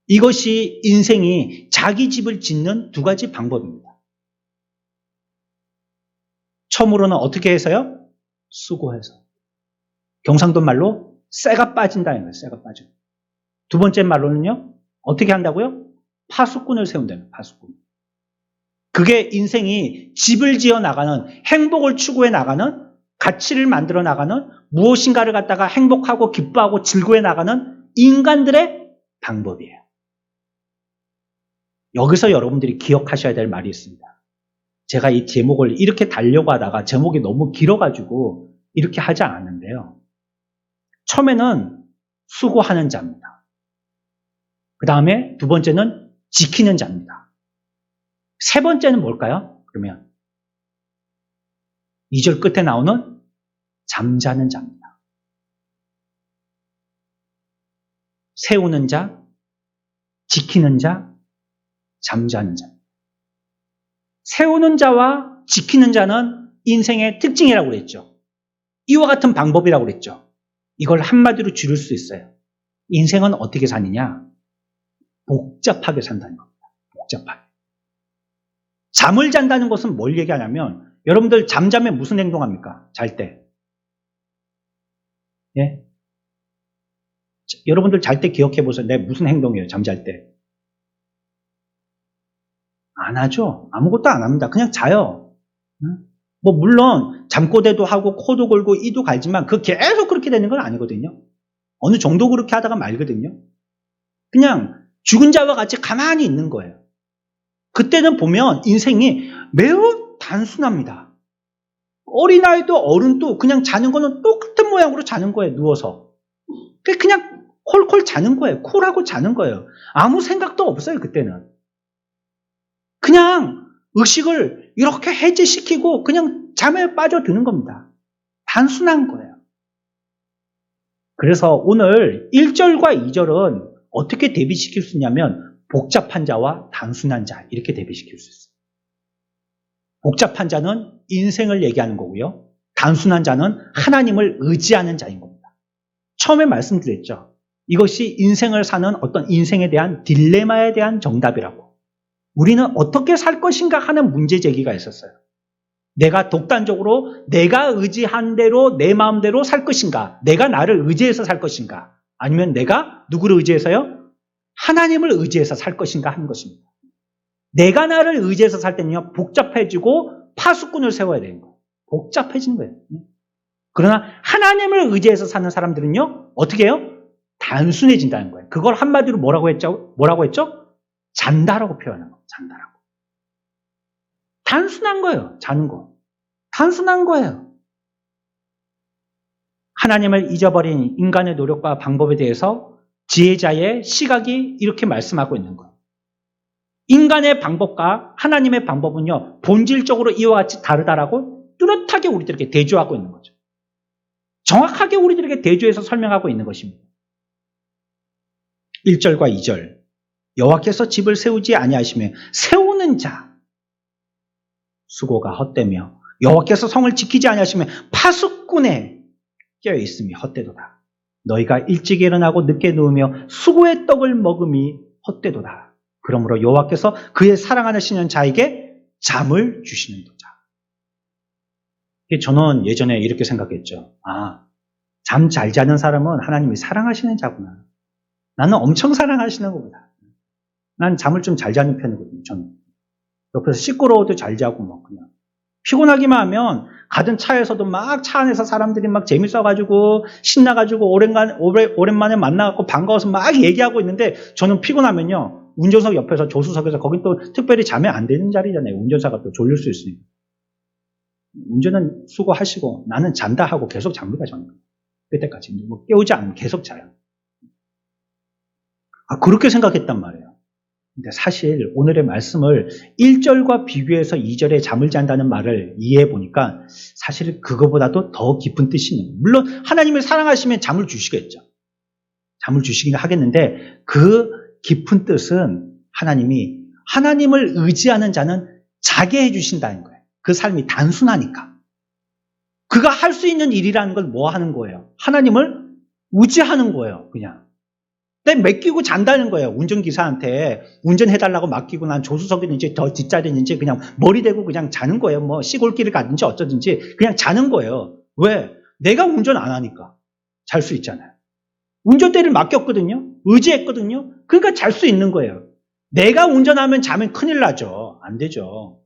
이것이 인생이 자기 집을 짓는 두 가지 방법입니다. 처음으로는 어떻게 해서요? 수고해서. 경상도 말로 쇠가 빠진다는 거예요. 쇠가 빠져. 두 번째 말로는요. 어떻게 한다고요? 파수꾼을 세운다는 거예요. 파수꾼. 그게 인생이 집을 지어 나가는, 행복을 추구해 나가는, 가치를 만들어 나가는, 무엇인가를 갖다가 행복하고 기뻐하고 즐거워해 나가는 인간들의 방법이에요. 여기서 여러분들이 기억하셔야 될 말이 있습니다. 제가 이 제목을 이렇게 달려고 하다가 제목이 너무 길어가지고 이렇게 하지 않았는데요. 처음에는 수고하는 자입니다. 그 다음에 두 번째는 지키는 자입니다. 세 번째는 뭘까요? 그러면 2절 끝에 나오는 잠자는 자입니다. 세우는 자, 지키는 자, 잠자는 자. 세우는 자와 지키는 자는 인생의 특징이라고 그랬죠. 이와 같은 방법이라고 그랬죠. 이걸 한마디로 줄일 수 있어요. 인생은 어떻게 사느냐? 복잡하게 산다는 겁니다. 복잡하게. 잠을 잔다는 것은 뭘 얘기하냐면 여러분들 잠자면 무슨 행동합니까? 잘 때. 예? 여러분들 잘 때 기억해 보세요. 내 무슨 행동이에요? 잠잘 때. 안 하죠. 아무것도 안 합니다. 그냥 자요. 뭐 물론 잠꼬대도 하고 코도 골고 이도 갈지만 그 계속 그렇게 되는 건 아니거든요. 어느 정도 그렇게 하다가 말거든요. 그냥 죽은 자와 같이 가만히 있는 거예요. 그때는 보면 인생이 매우 단순합니다. 어린아이도 어른도 그냥 자는 거는 똑같은 모양으로 자는 거예요. 누워서. 그냥 콜콜 자는 거예요. 콜하고 자는 거예요. 아무 생각도 없어요. 그때는. 그냥 의식을 이렇게 해제시키고 그냥 잠에 빠져드는 겁니다. 단순한 거예요. 그래서 오늘 1절과 2절은 어떻게 대비시킬 수 있냐면 복잡한 자와 단순한 자 이렇게 대비시킬 수 있어요. 복잡한 자는 인생을 얘기하는 거고요. 단순한 자는 하나님을 의지하는 자인 겁니다. 처음에 말씀드렸죠. 이것이 인생을 사는 어떤 인생에 대한 딜레마에 대한 정답이라고. 우리는 어떻게 살 것인가 하는 문제 제기가 있었어요. 내가 독단적으로 내가 의지한 대로 내 마음대로 살 것인가? 내가 나를 의지해서 살 것인가? 아니면 내가 누구를 의지해서요? 하나님을 의지해서 살 것인가 하는 것입니다. 내가 나를 의지해서 살 때는요. 복잡해지고 파수꾼을 세워야 되는 거예요. 복잡해지는 거예요. 그러나 하나님을 의지해서 사는 사람들은요. 어떻게 해요? 단순해진다는 거예요. 그걸 한마디로 뭐라고 했죠? 잔다라고 표현한 거예요. 잔다라고. 단순한 거예요. 자는 거. 단순한 거예요. 하나님을 잊어버린 인간의 노력과 방법에 대해서 지혜자의 시각이 이렇게 말씀하고 있는 거예요. 인간의 방법과 하나님의 방법은요. 본질적으로 이와 같이 다르다라고 뚜렷하게 우리들에게 대조하고 있는 거죠. 정확하게 우리들에게 대조해서 설명하고 있는 것입니다. 1절과 2절. 여호와께서 집을 세우지 아니하시며 세우는 자 수고가 헛되며 여호와께서 성을 지키지 아니하시며 파수꾼에 껴있음이 헛되도다. 너희가 일찍 일어나고 늦게 누우며 수고의 떡을 먹음이 헛되도다. 그러므로 여호와께서 그의 사랑하시는 자에게 잠을 주시는도다. 저는 예전에 이렇게 생각했죠. 잠 잘 자는 사람은 하나님이 사랑하시는 자구나. 나는 엄청 사랑하시는 것보다. 난 잠을 좀 잘 자는 편이거든요. 저는. 옆에서 시끄러워도 잘 자고 뭐 그냥. 피곤하기만 하면 가던 차에서도 막 차 안에서 사람들이 막 재밌어가지고 신나가지고 오랜만에 만나갖고 반가워서 막 얘기하고 있는데 저는 피곤하면요. 운전석 옆에서 조수석에서 거긴 또 특별히 자면 안 되는 자리잖아요. 운전사가 또 졸릴 수 있으니까. 운전은 수고하시고 나는 잔다 하고 계속 잡니다. 저는. 그때까지. 뭐 깨우지 않으면 계속 자요. 그렇게 생각했단 말이에요. 근데 사실 오늘의 말씀을 1절과 비교해서 2절에 잠을 잔다는 말을 이해해 보니까 사실 그거보다도 더 깊은 뜻이 있는 거예요. 물론 하나님을 사랑하시면 잠을 주시겠죠. 잠을 주시긴 하겠는데 그 깊은 뜻은 하나님이 하나님을 의지하는 자는 자게 해주신다는 거예요. 그 삶이 단순하니까. 그가 할 수 있는 일이라는 걸 뭐 하는 거예요? 하나님을 의지하는 거예요, 그냥. 근데 맡기고 잔다는 거예요. 운전기사한테 운전해달라고 맡기고 난 조수석이든지 더 뒷자리든지 그냥 머리 대고 그냥 자는 거예요. 뭐 시골길을 가든지 어쩌든지 그냥 자는 거예요. 왜? 내가 운전 안 하니까. 잘 수 있잖아요. 운전대를 맡겼거든요. 의지했거든요. 그러니까 잘 수 있는 거예요. 내가 운전하면 자면 큰일 나죠. 안 되죠.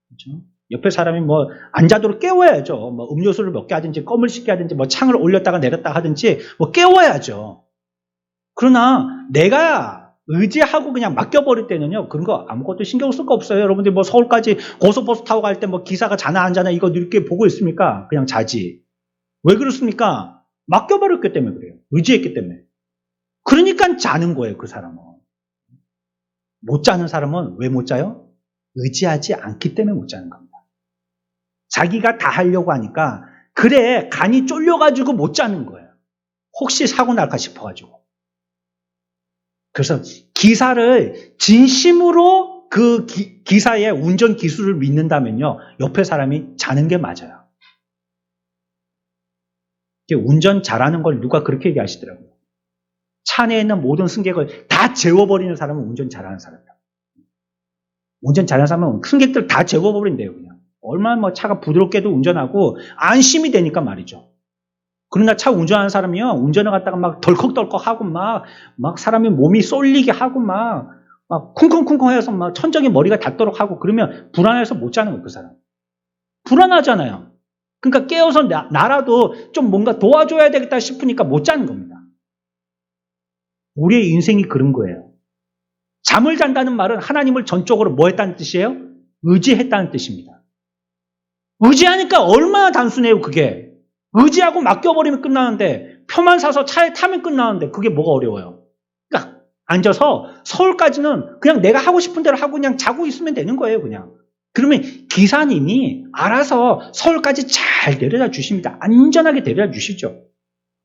그렇죠? 옆에 사람이 뭐 안 자도록 깨워야죠. 뭐 음료수를 먹게 하든지 껌을 씹게 하든지 뭐 창을 올렸다가 내렸다가 하든지 뭐 깨워야죠. 그러나 내가 의지하고 그냥 맡겨버릴 때는요, 그런 거 아무것도 신경 쓸 거 없어요. 여러분들 뭐 서울까지 고속버스 타고 갈 때 뭐 기사가 자나 안 자나 이거 이렇게 보고 있습니까? 그냥 자지. 왜 그렇습니까? 맡겨버렸기 때문에 그래요. 의지했기 때문에. 그러니까 자는 거예요, 그 사람은. 못 자는 사람은 왜 못 자요? 의지하지 않기 때문에 못 자는 겁니다. 자기가 다 하려고 하니까, 그래, 간이 쫄려가지고 못 자는 거예요. 혹시 사고 날까 싶어가지고. 그래서 기사를 진심으로 그 기사의 운전 기술을 믿는다면요, 옆에 사람이 자는 게 맞아요. 운전 잘하는 걸 누가 그렇게 얘기하시더라고요. 차 내에 있는 모든 승객을 다 재워버리는 사람은 운전 잘하는 사람이다. 운전 잘하는 사람은 승객들 다 재워버린대요, 그냥. 얼마나 뭐 차가 부드럽게도 운전하고 안심이 되니까 말이죠. 그러나 차 운전하는 사람이요, 운전을 갖다가 막 덜컥덜컥 하고 막 사람이 몸이 쏠리게 하고 막 쿵쿵쿵쿵 해서 막 천정에 머리가 닿도록 하고 그러면 불안해서 못 자는 거예요, 그 사람. 불안하잖아요. 그러니까 깨어서 나라도 좀 뭔가 도와줘야 되겠다 싶으니까 못 자는 겁니다. 우리의 인생이 그런 거예요. 잠을 잔다는 말은 하나님을 전적으로 뭐 했다는 뜻이에요? 의지했다는 뜻입니다. 의지하니까 얼마나 단순해요, 그게. 의지하고 맡겨버리면 끝나는데, 표만 사서 차에 타면 끝나는데, 그게 뭐가 어려워요? 그러니까 앉아서 서울까지는 그냥 내가 하고 싶은 대로 하고 그냥 자고 있으면 되는 거예요, 그냥. 그러면 기사님이 알아서 서울까지 잘 데려다 주십니다. 안전하게 데려다 주시죠.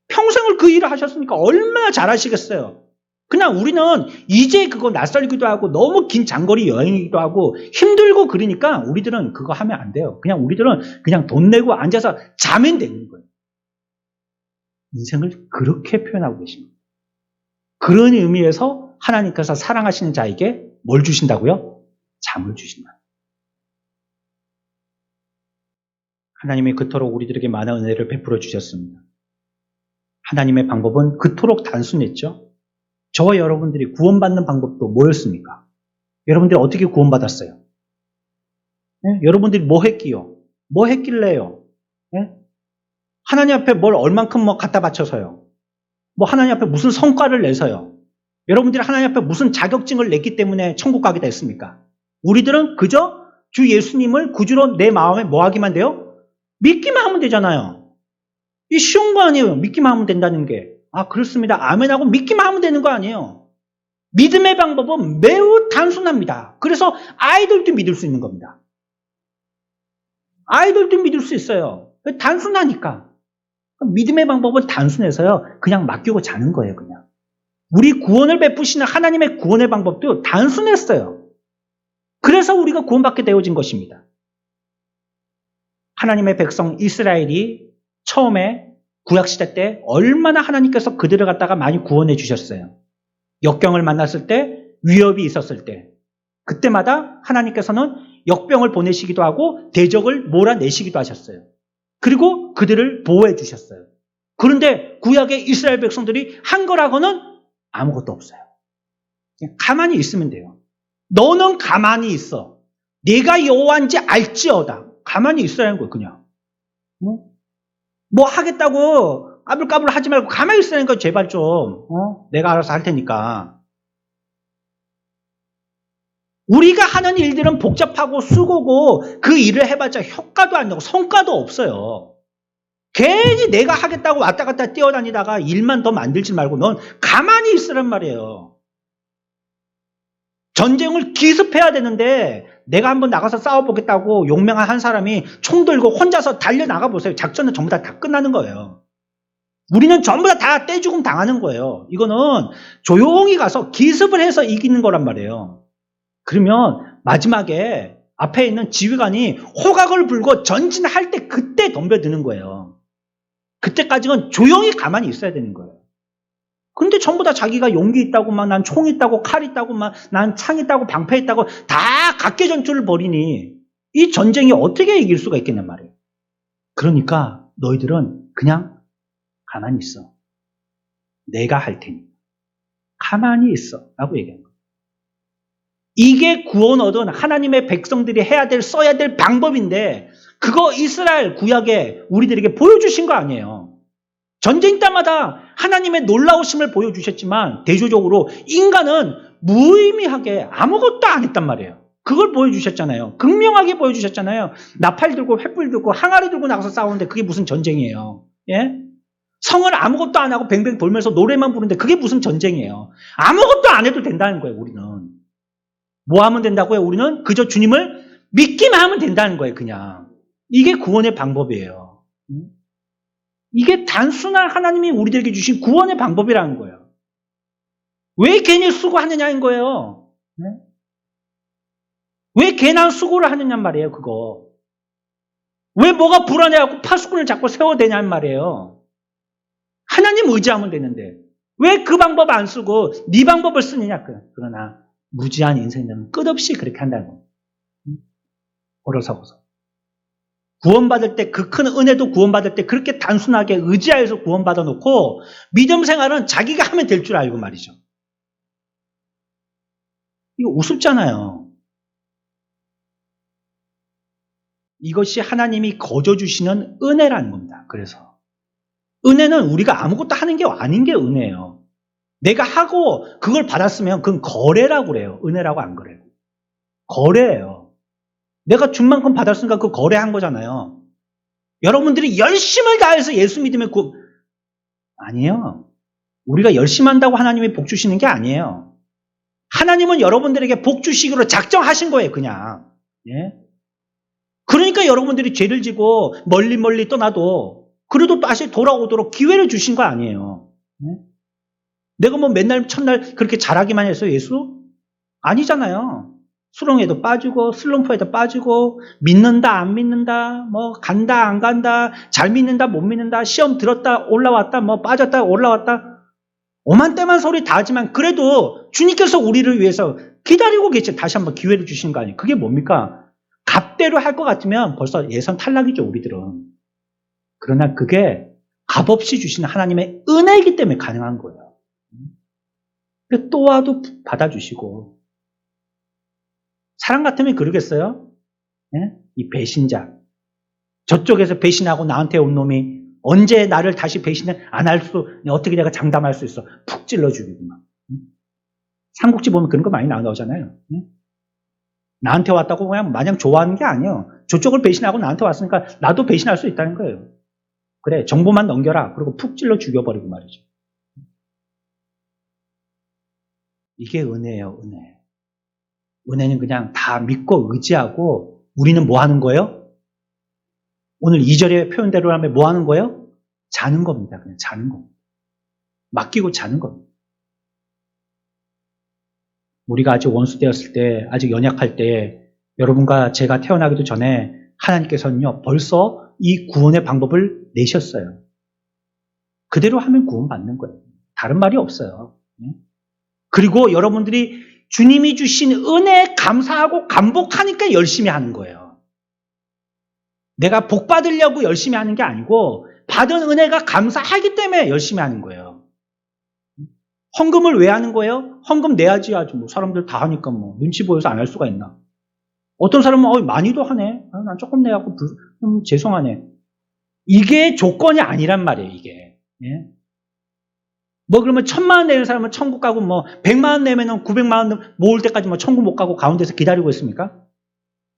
평생을 그 일을 하셨으니까 얼마나 잘하시겠어요. 그냥 우리는 이제 그거 낯설기도 하고 너무 긴 장거리 여행이기도 하고 힘들고 그러니까 우리들은 그거 하면 안 돼요. 그냥 우리들은 그냥 돈 내고 앉아서 자면 되는 거예요. 인생을 그렇게 표현하고 계십니다. 그런 의미에서 하나님께서 사랑하시는 자에게 뭘 주신다고요? 잠을 주신다. 하나님이 그토록 우리들에게 많은 은혜를 베풀어 주셨습니다. 하나님의 방법은 그토록 단순했죠. 저와 여러분들이 구원받는 방법도 뭐였습니까? 여러분들이 어떻게 구원받았어요? 네? 여러분들이 뭐 했기요? 뭐 했길래요? 네? 하나님 앞에 뭘 얼만큼 뭐 갖다 바쳐서요? 뭐 하나님 앞에 무슨 성과를 내서요? 여러분들이 하나님 앞에 무슨 자격증을 냈기 때문에 천국 가게 됐습니까? 우리들은 그저 주 예수님을 구주로 내 마음에 뭐 하기만 돼요? 믿기만 하면 되잖아요. 이 쉬운 거 아니에요. 믿기만 하면 된다는 게. 아, 그렇습니다. 아멘하고 믿기만 하면 되는 거 아니에요. 믿음의 방법은 매우 단순합니다. 그래서 아이들도 믿을 수 있는 겁니다. 아이들도 믿을 수 있어요. 단순하니까. 믿음의 방법은 단순해서요. 그냥 맡기고 자는 거예요, 그냥. 우리 구원을 베푸시는 하나님의 구원의 방법도 단순했어요. 그래서 우리가 구원받게 되어진 것입니다. 하나님의 백성 이스라엘이 처음에 구약시대 때 얼마나 하나님께서 그들을 갖다가 많이 구원해 주셨어요. 역경을 만났을 때, 위협이 있었을 때, 그때마다 하나님께서는 역병을 보내시기도 하고 대적을 몰아내시기도 하셨어요. 그리고 그들을 보호해 주셨어요. 그런데 구약의 이스라엘 백성들이 한 거라고는 아무것도 없어요. 그냥 가만히 있으면 돼요. 너는 가만히 있어. 내가 여호와인지 알지어다. 가만히 있어야 하는 거예요, 그냥. 뭐 하겠다고 까불까불 하지 말고 가만히 있으라는 거예요, 제발 좀. 내가 알아서 할 테니까. 우리가 하는 일들은 복잡하고 수고고 그 일을 해봤자 효과도 안 나고 성과도 없어요. 괜히 내가 하겠다고 왔다 갔다 뛰어다니다가 일만 더 만들지 말고 넌 가만히 있으란 말이에요. 전쟁을 기습해야 되는데 내가 한번 나가서 싸워보겠다고 용맹한 한 사람이 총 들고 혼자서 달려나가 보세요. 작전은 전부 다 끝나는 거예요. 우리는 전부 다 떼죽음 당하는 거예요. 이거는 조용히 가서 기습을 해서 이기는 거란 말이에요. 그러면 마지막에 앞에 있는 지휘관이 호각을 불고 전진할 때 그때 덤벼드는 거예요. 그때까지는 조용히 가만히 있어야 되는 거예요. 근데 전부 다 자기가 용기 있다고 막 난 총 있다고 칼 있다고 막 난 창 있다고 방패 있다고 다 각계 전투를 벌이니 이 전쟁이 어떻게 이길 수가 있겠냔 말이에요. 그러니까 너희들은 그냥 가만히 있어. 내가 할 테니. 가만히 있어. 라고 얘기하는 거예요. 이게 구원 얻은 하나님의 백성들이 해야 될, 써야 될 방법인데 그거 이스라엘 구약에 우리들에게 보여주신 거 아니에요. 전쟁 때마다 하나님의 놀라우심을 보여주셨지만 대조적으로 인간은 무의미하게 아무것도 안 했단 말이에요. 그걸 보여주셨잖아요. 극명하게 보여주셨잖아요. 나팔 들고 횃불 들고 항아리 들고 나가서 싸우는데 그게 무슨 전쟁이에요. 예? 성을 아무것도 안 하고 뱅뱅 돌면서 노래만 부르는데 그게 무슨 전쟁이에요. 아무것도 안 해도 된다는 거예요. 우리는. 뭐 하면 된다고요? 우리는 그저 주님을 믿기만 하면 된다는 거예요. 그냥. 이게 구원의 방법이에요. 이게 단순한 하나님이 우리들에게 주신 구원의 방법이라는 거예요. 왜 괜히 수고하느냐인 거예요. 네? 왜 괜한 수고를 하느냔 말이에요. 그거. 왜 뭐가 불안해하고 파수꾼을 자꾸 세워대냔 말이에요. 하나님 의지하면 되는데 왜 그 방법 안 쓰고 네 방법을 쓰느냐. 그러나 무지한 인생들은 끝없이 그렇게 한다는 거예요. 걸어서고서. 구원받을 때 그 큰 은혜도 구원받을 때 그렇게 단순하게 의지하여서 구원받아 놓고 믿음 생활은 자기가 하면 될 줄 알고 말이죠. 이거 우습잖아요. 이것이 하나님이 거저 주시는 은혜라는 겁니다. 그래서 은혜는 우리가 아무것도 하는 게 아닌 게 은혜예요. 내가 하고 그걸 받았으면 그건 거래라고 그래요. 은혜라고 안 그래요. 거래예요. 내가 준 만큼 받았으니까 그 거래한 거잖아요. 여러분들이 열심을 다해서 예수 믿으면 아니에요. 우리가 열심히 한다고 하나님이 복 주시는 게 아니에요. 하나님은 여러분들에게 복 주시기로 작정하신 거예요. 그냥. 예? 그러니까 여러분들이 죄를 지고 멀리 떠나도 그래도 다시 돌아오도록 기회를 주신 거 아니에요. 예? 내가 뭐 맨날 첫날 그렇게 잘하기만 해서 예수? 아니잖아요. 수렁에도 빠지고 슬럼프에도 빠지고 믿는다 안 믿는다 뭐 간다 안 간다 잘 믿는다 못 믿는다 시험 들었다 올라왔다 뭐 빠졌다 올라왔다 오만 때만 소리 다 하지만 그래도 주님께서 우리를 위해서 기다리고 계시 다시 한번 기회를 주시는 거 아니에요. 그게 뭡니까? 값대로 할 것 같으면 벌써 예선 탈락이죠. 우리들은. 그러나 그게 값없이 주시는 하나님의 은혜이기 때문에 가능한 거예요. 또 와도 받아주시고 사람 같으면 그러겠어요? 예? 이 배신자. 저쪽에서 배신하고 나한테 온 놈이 언제 나를 다시 배신을 안 할 수, 어떻게 내가 장담할 수 있어? 푹 찔러 죽이고 막. 삼국지 보면 그런 거 많이 나오잖아요. 예? 나한테 왔다고 그냥 마냥 좋아하는 게 아니에요. 저쪽을 배신하고 나한테 왔으니까 나도 배신할 수 있다는 거예요. 그래, 정보만 넘겨라. 그리고 푹 찔러 죽여버리고 말이죠. 이게 은혜예요, 은혜. 은혜는 그냥 다 믿고 의지하고 우리는 뭐 하는 거예요? 오늘 2절의 표현대로 하면 뭐 하는 거예요? 자는 겁니다. 그냥 자는 겁니다. 맡기고 자는 겁니다. 우리가 아직 원수 되었을 때, 아직 연약할 때 여러분과 제가 태어나기도 전에 하나님께서는요 벌써 이 구원의 방법을 내셨어요. 그대로 하면 구원받는 거예요. 다른 말이 없어요. 그리고 여러분들이 주님이 주신 은혜에 감사하고 감복하니까 열심히 하는 거예요. 내가 복 받으려고 열심히 하는 게 아니고 받은 은혜가 감사하기 때문에 열심히 하는 거예요. 헌금을 왜 하는 거예요? 헌금 내야지 아주 뭐 사람들 다 하니까 뭐 눈치 보여서 안 할 수가 있나? 어떤 사람은 많이도 하네. 난 조금 내갖고 죄송하네. 이게 조건이 아니란 말이에요. 이게. 예? 뭐 그러면 1,000만 원 내는 사람은 천국 가고 뭐 100만 원 내면은 900만 원 모을 때까지 뭐 천국 못 가고 가운데서 기다리고 있습니까?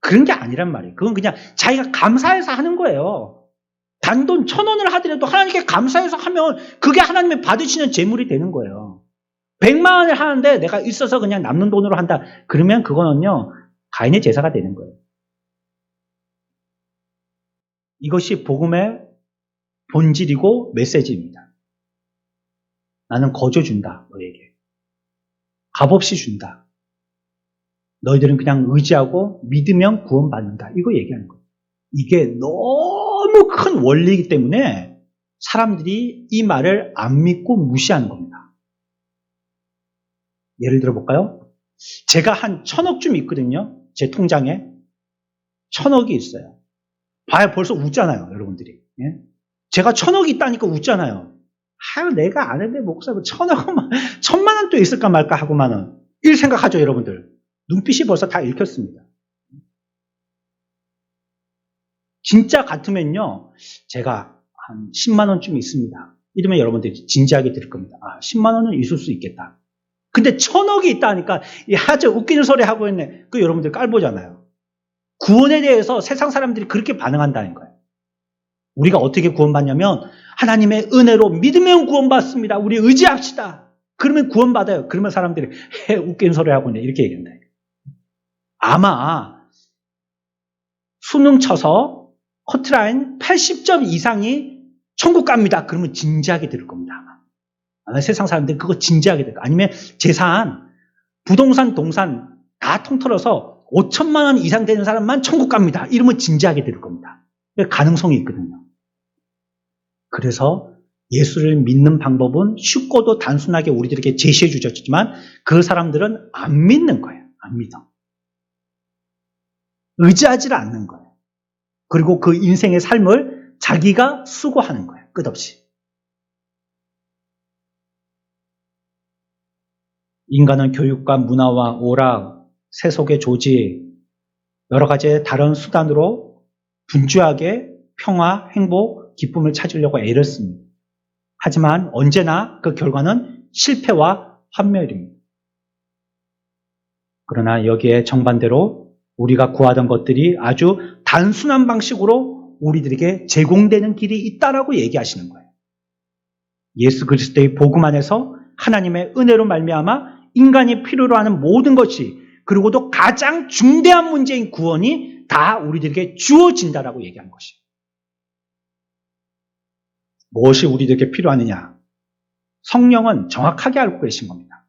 그런 게 아니란 말이에요. 그건 그냥 자기가 감사해서 하는 거예요. 단돈 1,000원을 하더라도 하나님께 감사해서 하면 그게 하나님이 받으시는 재물이 되는 거예요. 100만 원을 하는데 내가 있어서 그냥 남는 돈으로 한다. 그러면 그거는요 가인의 제사가 되는 거예요. 이것이 복음의 본질이고 메시지입니다. 나는 거저 준다. 너에게. 값없이 준다. 너희들은 그냥 의지하고 믿으면 구원받는다. 이거 얘기하는 거예요. 이게 너무 큰 원리이기 때문에 사람들이 이 말을 안 믿고 무시하는 겁니다. 예를 들어 볼까요? 제가 한 1,000억쯤 있거든요. 제 통장에 1,000억이 있어요. 봐야 벌써 웃잖아요, 여러분들이. 예? 제가 1,000억이 있다니까 웃잖아요. 아유, 내가 아는데 목사 1,000억은 1,000만 원도 있을까 말까 하고만은 일 생각하죠, 여러분들. 눈빛이 벌써 다 읽혔습니다. 진짜 같으면요, 제가 한 10만 원쯤 있습니다. 이러면 여러분들이 진지하게 들을 겁니다. 아, 10만 원은 있을 수 있겠다. 근데 1,000억이 있다니까 아주 웃기는 소리 하고 있네. 그 여러분들 깔보잖아요. 구원에 대해서 세상 사람들이 그렇게 반응한다는 거예요. 우리가 어떻게 구원받냐면 하나님의 은혜로 믿으면 구원받습니다. 우리 의지합시다. 그러면 구원받아요. 그러면 사람들이 웃기는 소리 하고 있네. 이렇게 얘기한다. 아마 수능 쳐서 커트라인 80점 이상이 천국 갑니다. 그러면 진지하게 들을 겁니다. 아마 세상 사람들은 그거 진지하게 들을 거예요. 아니면 재산, 부동산, 동산 다 통틀어서 5천만 원 이상 되는 사람만 천국 갑니다. 이러면 진지하게 들을 겁니다. 가능성이 있거든요. 그래서 예수를 믿는 방법은 쉽고도 단순하게 우리들에게 제시해 주셨지만 그 사람들은 안 믿는 거예요. 안 믿어. 의지하지 않는 거예요. 그리고 그 인생의 삶을 자기가 수고하는 거예요. 끝없이. 인간은 교육과 문화와 오락, 세속의 조직, 여러 가지의 다른 수단으로 분주하게 평화, 행복, 기쁨을 찾으려고 애를 씁니다. 하지만 언제나 그 결과는 실패와 환멸입니다. 그러나 여기에 정반대로 우리가 구하던 것들이 아주 단순한 방식으로 우리들에게 제공되는 길이 있다라고 얘기하시는 거예요. 예수 그리스도의 복음 안에서 하나님의 은혜로 말미암아 인간이 필요로 하는 모든 것이, 그리고도 가장 중대한 문제인 구원이 다 우리들에게 주어진다라고 얘기한 것이에요. 무엇이 우리들에게 필요하느냐? 성령은 정확하게 알고 계신 겁니다.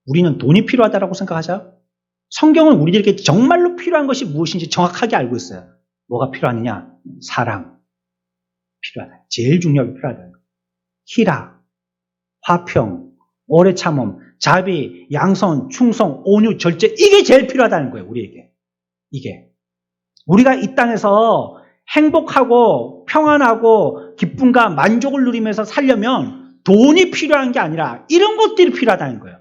우리는 돈이 필요하다고 생각하죠? 성경은 우리들에게 정말로 필요한 것이 무엇인지 정확하게 알고 있어요. 뭐가 필요하느냐? 사랑. 필요하다. 제일 중요하게 필요하다는 거예요. 희락, 화평, 오래 참음, 자비, 양선, 충성, 온유, 절제. 이게 제일 필요하다는 거예요, 우리에게. 이게. 우리가 이 땅에서 행복하고 평안하고 기쁨과 만족을 누리면서 살려면 돈이 필요한 게 아니라 이런 것들이 필요하다는 거예요.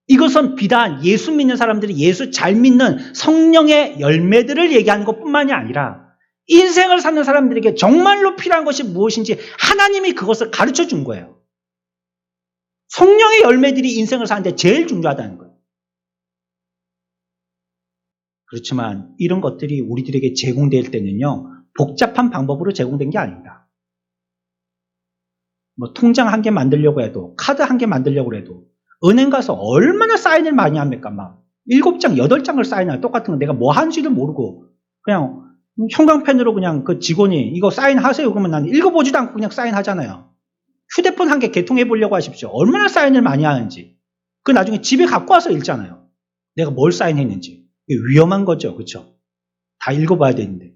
이것은 비단 예수 믿는 사람들이 예수 잘 믿는 성령의 열매들을 얘기하는 것뿐만이 아니라 인생을 사는 사람들에게 정말로 필요한 것이 무엇인지 하나님이 그것을 가르쳐 준 거예요. 성령의 열매들이 인생을 사는데 제일 중요하다는 거예요. 그렇지만 이런 것들이 우리들에게 제공될 때는요, 복잡한 방법으로 제공된 게 아닙니다. 뭐 통장 한 개 만들려고 해도, 카드 한 개 만들려고 해도 은행 가서 얼마나 사인을 많이 합니까? 막 7장, 8장을 사인해요. 똑같은 거 내가 뭐 하는지도 모르고 그냥 형광펜으로 그냥 그 직원이 이거 사인하세요 그러면 난 읽어보지도 않고 그냥 사인하잖아요. 휴대폰 한 개 개통해 보려고 하십시오. 얼마나 사인을 많이 하는지. 그 나중에 집에 갖고 와서 읽잖아요. 내가 뭘 사인했는지. 위험한 거죠. 그렇죠? 다 읽어봐야 되는데.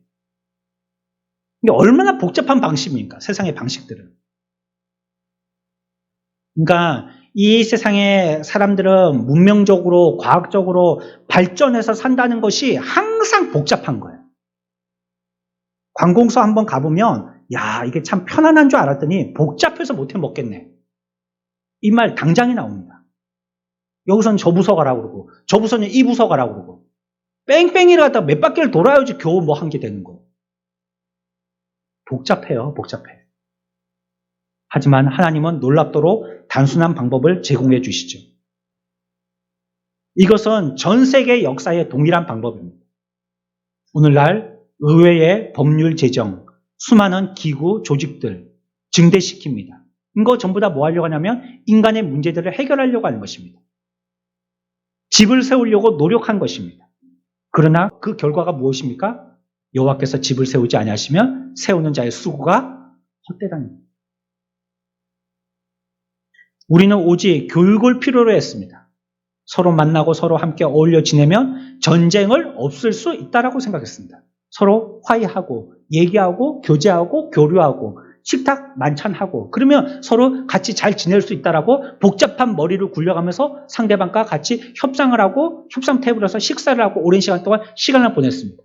이게 얼마나 복잡한 방식입니까? 세상의 방식들은. 그러니까 이 세상의 사람들은 문명적으로 과학적으로 발전해서 산다는 것이 항상 복잡한 거예요. 관공서 한번 가보면 야, 이게 참 편안한 줄 알았더니 복잡해서 못해 먹겠네. 이 말 당장에 나옵니다. 여기서는 저 부서 가라고 그러고 저 부서는 이 부서 가라고 그러고 뺑뺑이를 갖다 몇 바퀴를 돌아야지 겨우 뭐 한 게 되는 거예요. 복잡해요. 복잡해. 하지만 하나님은 놀랍도록 단순한 방법을 제공해 주시죠. 이것은 전 세계 역사의 동일한 방법입니다. 오늘날 의회의 법률 제정, 수많은 기구, 조직들 증대시킵니다. 이거 전부 다 뭐 하려고 하냐면 인간의 문제들을 해결하려고 하는 것입니다. 집을 세우려고 노력한 것입니다. 그러나 그 결과가 무엇입니까? 여호와께서 집을 세우지 아니하시면 세우는 자의 수고가 헛되다는. 우리는 오직 교육을 필요로 했습니다. 서로 만나고 서로 함께 어울려 지내면 전쟁을 없앨 수 있다라고 생각했습니다. 서로 화해하고 얘기하고 교제하고 교류하고 식탁 만찬하고 그러면 서로 같이 잘 지낼 수 있다라고 복잡한 머리를 굴려가면서 상대방과 같이 협상을 하고 협상 테이블에서 식사를 하고 오랜 시간 동안 시간을 보냈습니다.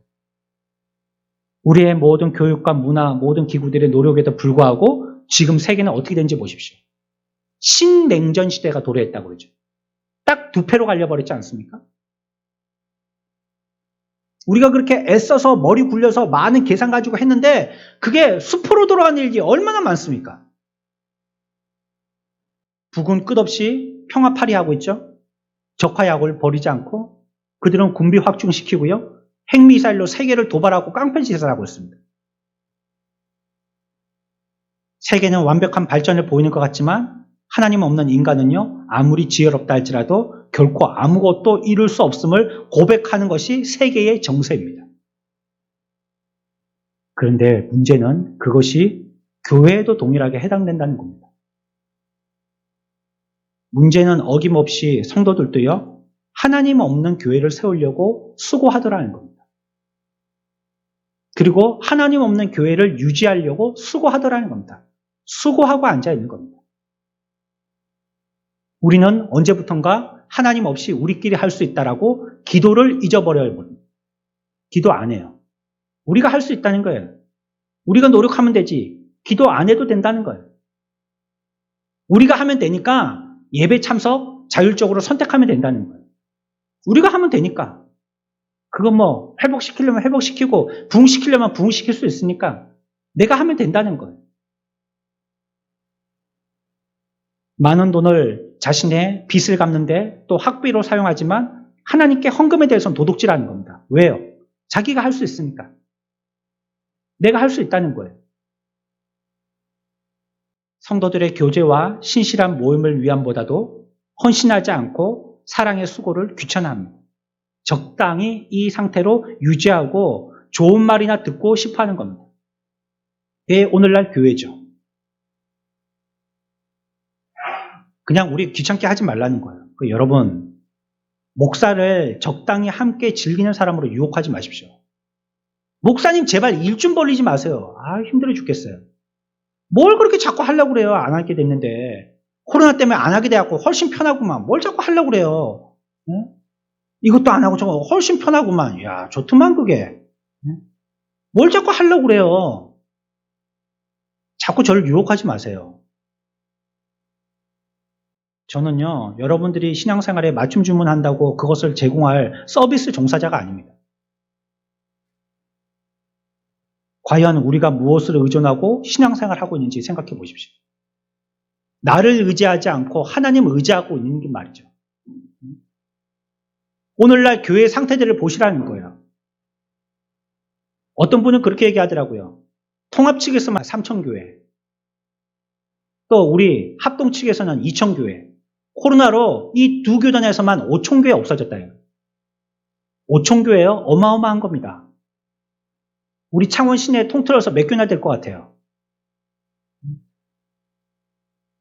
우리의 모든 교육과 문화, 모든 기구들의 노력에도 불구하고 지금 세계는 어떻게 되는지 보십시오. 신냉전 시대가 도래했다고 그러죠. 딱 두 패로 갈려버렸지 않습니까? 우리가 그렇게 애써서 머리 굴려서 많은 계산 가지고 했는데 그게 수포로 돌아간 일이 얼마나 많습니까? 북은 끝없이 평화파리하고 있죠. 적화약을 버리지 않고 그들은 군비 확충시키고요. 핵미사일로 세계를 도발하고 깡패짓을 하고 있습니다. 세계는 완벽한 발전을 보이는 것 같지만 하나님 없는 인간은요. 아무리 지혜롭다 할지라도 결코 아무것도 이룰 수 없음을 고백하는 것이 세계의 정세입니다. 그런데 문제는 그것이 교회에도 동일하게 해당된다는 겁니다. 문제는 어김없이 성도들도요. 하나님 없는 교회를 세우려고 수고하더라는 겁니다. 그리고 하나님 없는 교회를 유지하려고 수고하더라는 겁니다. 수고하고 앉아있는 겁니다. 우리는 언제부턴가 하나님 없이 우리끼리 할 수 있다라고 기도를 잊어버려야 합니다. 기도 안 해요. 우리가 할 수 있다는 거예요. 우리가 노력하면 되지. 기도 안 해도 된다는 거예요. 우리가 하면 되니까 예배 참석 자율적으로 선택하면 된다는 거예요. 우리가 하면 되니까. 그건 뭐 회복시키려면 회복시키고 부흥시키려면 부흥시킬 수 있으니까 내가 하면 된다는 거예요. 많은 돈을 자신의 빚을 갚는데 또 학비로 사용하지만 하나님께 헌금에 대해서는 도둑질하는 겁니다. 왜요? 자기가 할 수 있으니까. 내가 할 수 있다는 거예요. 성도들의 교제와 신실한 모임을 위함보다도 헌신하지 않고 사랑의 수고를 귀찮아합니다. 적당히 이 상태로 유지하고 좋은 말이나 듣고 싶어 하는 겁니다. 그게 오늘날 교회죠. 그냥 우리 귀찮게 하지 말라는 거예요. 여러분, 목사를 적당히 함께 즐기는 사람으로 유혹하지 마십시오. 목사님 제발 일 좀 벌리지 마세요. 힘들어 죽겠어요. 뭘 그렇게 자꾸 하려고 그래요. 안 하게 됐는데. 코로나 때문에 안 하게 돼갖고 훨씬 편하구만. 뭘 자꾸 하려고 그래요. 네? 이것도 안 하고 저거 훨씬 편하구만. 야, 좋더만 그게. 네? 뭘 자꾸 하려고 그래요. 자꾸 저를 유혹하지 마세요. 저는요, 여러분들이 신앙생활에 맞춤 주문한다고 그것을 제공할 서비스 종사자가 아닙니다. 과연 우리가 무엇을 의존하고 신앙생활하고 있는지 생각해 보십시오. 나를 의지하지 않고 하나님을 의지하고 있는 게 말이죠. 오늘날 교회의 상태들을 보시라는 거예요. 어떤 분은 그렇게 얘기하더라고요. 통합 측에서만 3,000교회, 또 우리 합동 측에서는 2,000교회, 코로나로 이 두 교단에서만 5,000교회 없어졌다요. 5,000교회요? 어마어마한 겁니다. 우리 창원 시내 통틀어서 몇 교회나 될 것 같아요?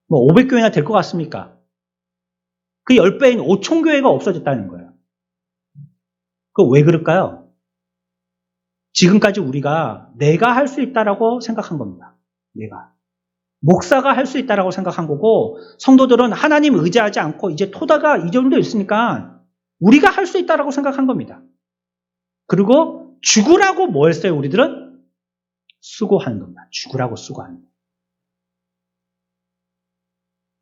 뭐 500교회나 될 것 같습니까? 그 10배인 5,000교회가 없어졌다는 거예요. 그 왜 그럴까요? 지금까지 우리가 내가 할 수 있다라고 생각한 겁니다. 내가. 목사가 할 수 있다라고 생각한 거고 성도들은 하나님 의지하지 않고 이제 토다가 이 정도 있으니까 우리가 할 수 있다라고 생각한 겁니다. 그리고 죽으라고 뭐 했어요? 우리들은 수고하는 겁니다. 죽으라고 수고하는 겁니다.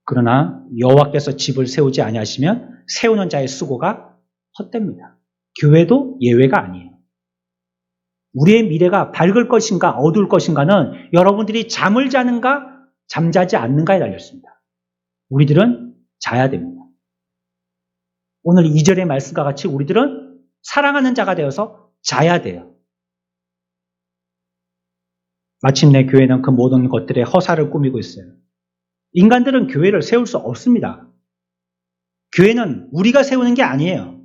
그러나 여호와께서 집을 세우지 아니하시면 세우는 자의 수고가 헛됩니다. 교회도 예외가 아니에요. 우리의 미래가 밝을 것인가 어두울 것인가는 여러분들이 잠을 자는가 잠자지 않는가에 달렸습니다. 우리들은 자야 됩니다. 오늘 2절의 말씀과 같이 우리들은 사랑하는 자가 되어서 자야 돼요. 마침내 교회는 그 모든 것들의 허사를 꾸미고 있어요. 인간들은 교회를 세울 수 없습니다. 교회는 우리가 세우는 게 아니에요.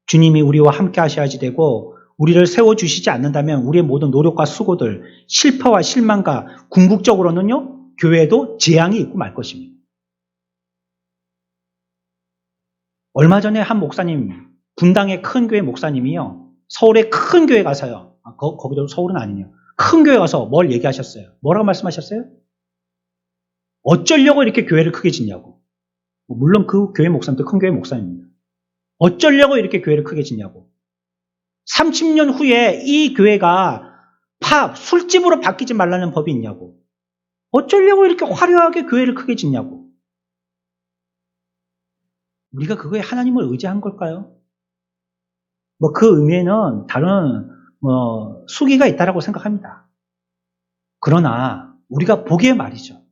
주님이 우리와 함께 하셔야지 되고 우리를 세워주시지 않는다면 우리의 모든 노력과 수고들, 실패와 실망과 궁극적으로는요, 교회에도 재앙이 있고 말 것입니다. 얼마 전에 한 목사님, 분당의 큰 교회 목사님이요, 서울의 큰 교회 가서요, 거기도 서울은 아니에요. 큰 교회 가서 뭘 얘기하셨어요? 뭐라고 말씀하셨어요? 어쩌려고 이렇게 교회를 크게 짓냐고. 물론 그 교회 목사님도 큰 교회 목사입니다. 어쩌려고 이렇게 교회를 크게 짓냐고. 30년 후에 이 교회가 술집으로 바뀌지 말라는 법이 있냐고. 어쩌려고 이렇게 화려하게 교회를 크게 짓냐고. 우리가 그거에 하나님을 의지한 걸까요? 그 의미에는 다른 수기가 있다라고 생각합니다. 그러나 우리가 보기에 말이죠.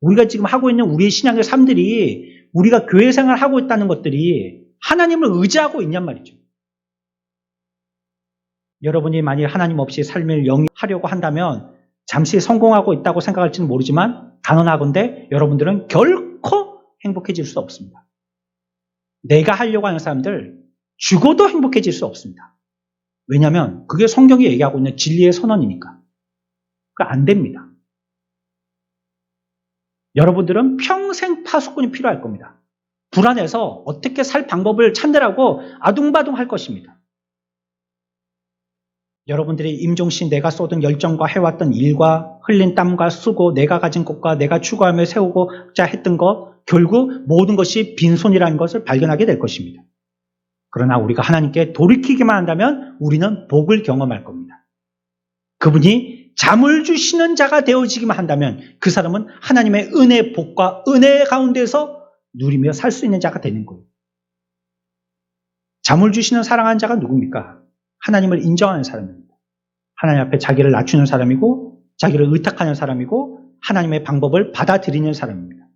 우리가 지금 하고 있는 우리의 신앙의 삶들이 우리가 교회 생활을 하고 있다는 것들이 하나님을 의지하고 있냔 말이죠. 여러분이 만일 하나님 없이 삶을 영위하려고 한다면 잠시 성공하고 있다고 생각할지는 모르지만 단언하건대 여러분들은 결코 행복해질 수 없습니다. 내가 하려고 하는 사람들 죽어도 행복해질 수 없습니다. 왜냐하면 그게 성경이 얘기하고 있는 진리의 선언이니까. 그거 안 됩니다. 여러분들은 평생 파수꾼이 필요할 겁니다. 불안해서 어떻게 살 방법을 찾느라고 아둥바둥 할 것입니다. 여러분들이 임종신 내가 쏟은 열정과 해왔던 일과 흘린 땀과 수고, 내가 가진 것과 내가 추구하며 세우고자 했던 것, 결국 모든 것이 빈손이라는 것을 발견하게 될 것입니다. 그러나 우리가 하나님께 돌이키기만 한다면 우리는 복을 경험할 겁니다. 그분이 잠을 주시는 자가 되어지기만 한다면 그 사람은 하나님의 은혜, 복과 은혜 가운데서 누리며 살 수 있는 자가 되는 거예요. 잠을 주시는 사랑하는 자가 누굽니까? 하나님을 인정하는 사람입니다. 하나님 앞에 자기를 낮추는 사람이고 자기를 의탁하는 사람이고 하나님의 방법을 받아들이는 사람입니다.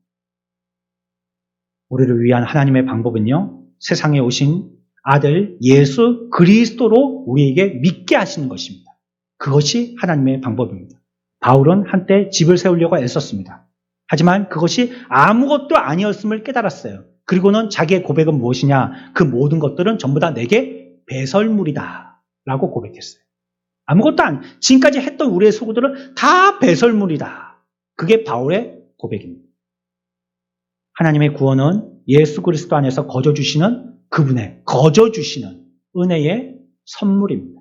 우리를 위한 하나님의 방법은요, 세상에 오신 아들 예수 그리스도로 우리에게 믿게 하시는 것입니다. 그것이 하나님의 방법입니다. 바울은 한때 집을 세우려고 애썼습니다. 하지만 그것이 아무것도 아니었음을 깨달았어요. 그리고는 자기의 고백은 무엇이냐? 그 모든 것들은 전부 다 내게 배설물이다 라고 고백했어요. 지금까지 했던 우리의 수고들은 다 배설물이다. 그게 바울의 고백입니다. 하나님의 구원은 예수 그리스도 안에서 거저주시는 그분의 거저주시는 은혜의 선물입니다.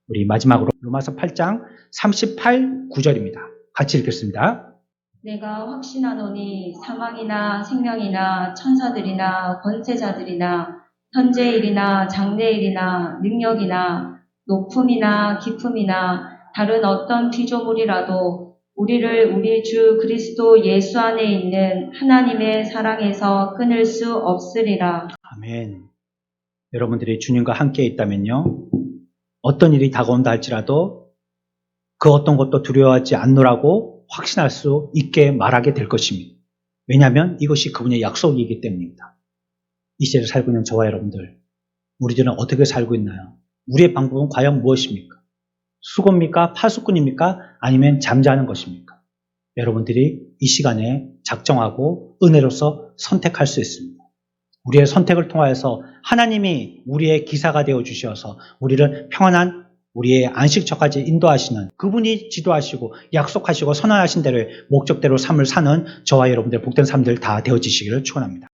우리 마지막으로 로마서 8장 38, 9절입니다. 같이 읽겠습니다. 내가 확신하노니 사망이나 생명이나 천사들이나 권세자들이나 현재일이나 장래일이나 능력이나 높음이나 깊음이나 다른 어떤 피조물이라도 우리를 우리 주 그리스도 예수 안에 있는 하나님의 사랑에서 끊을 수 없으리라. 아멘. 여러분들이 주님과 함께 있다면요, 어떤 일이 다가온다 할지라도 그 어떤 것도 두려워하지 않노라고 확신할 수 있게 말하게 될 것입니다. 왜냐하면 이것이 그분의 약속이기 때문입니다. 이 시대를 살고 있는 저와 여러분들, 우리들은 어떻게 살고 있나요? 우리의 방법은 과연 무엇입니까? 수고입니까? 파수꾼입니까? 아니면 잠자는 것입니까? 여러분들이 이 시간에 작정하고 은혜로서 선택할 수 있습니다. 우리의 선택을 통하여서 하나님이 우리의 기사가 되어 주셔서 우리를 평안한 우리의 안식처까지 인도하시는 그분이 지도하시고 약속하시고 선언하신 대로의 목적대로 삶을 사는 저와 여러분들 복된 삶들 다 되어지시기를 축원합니다.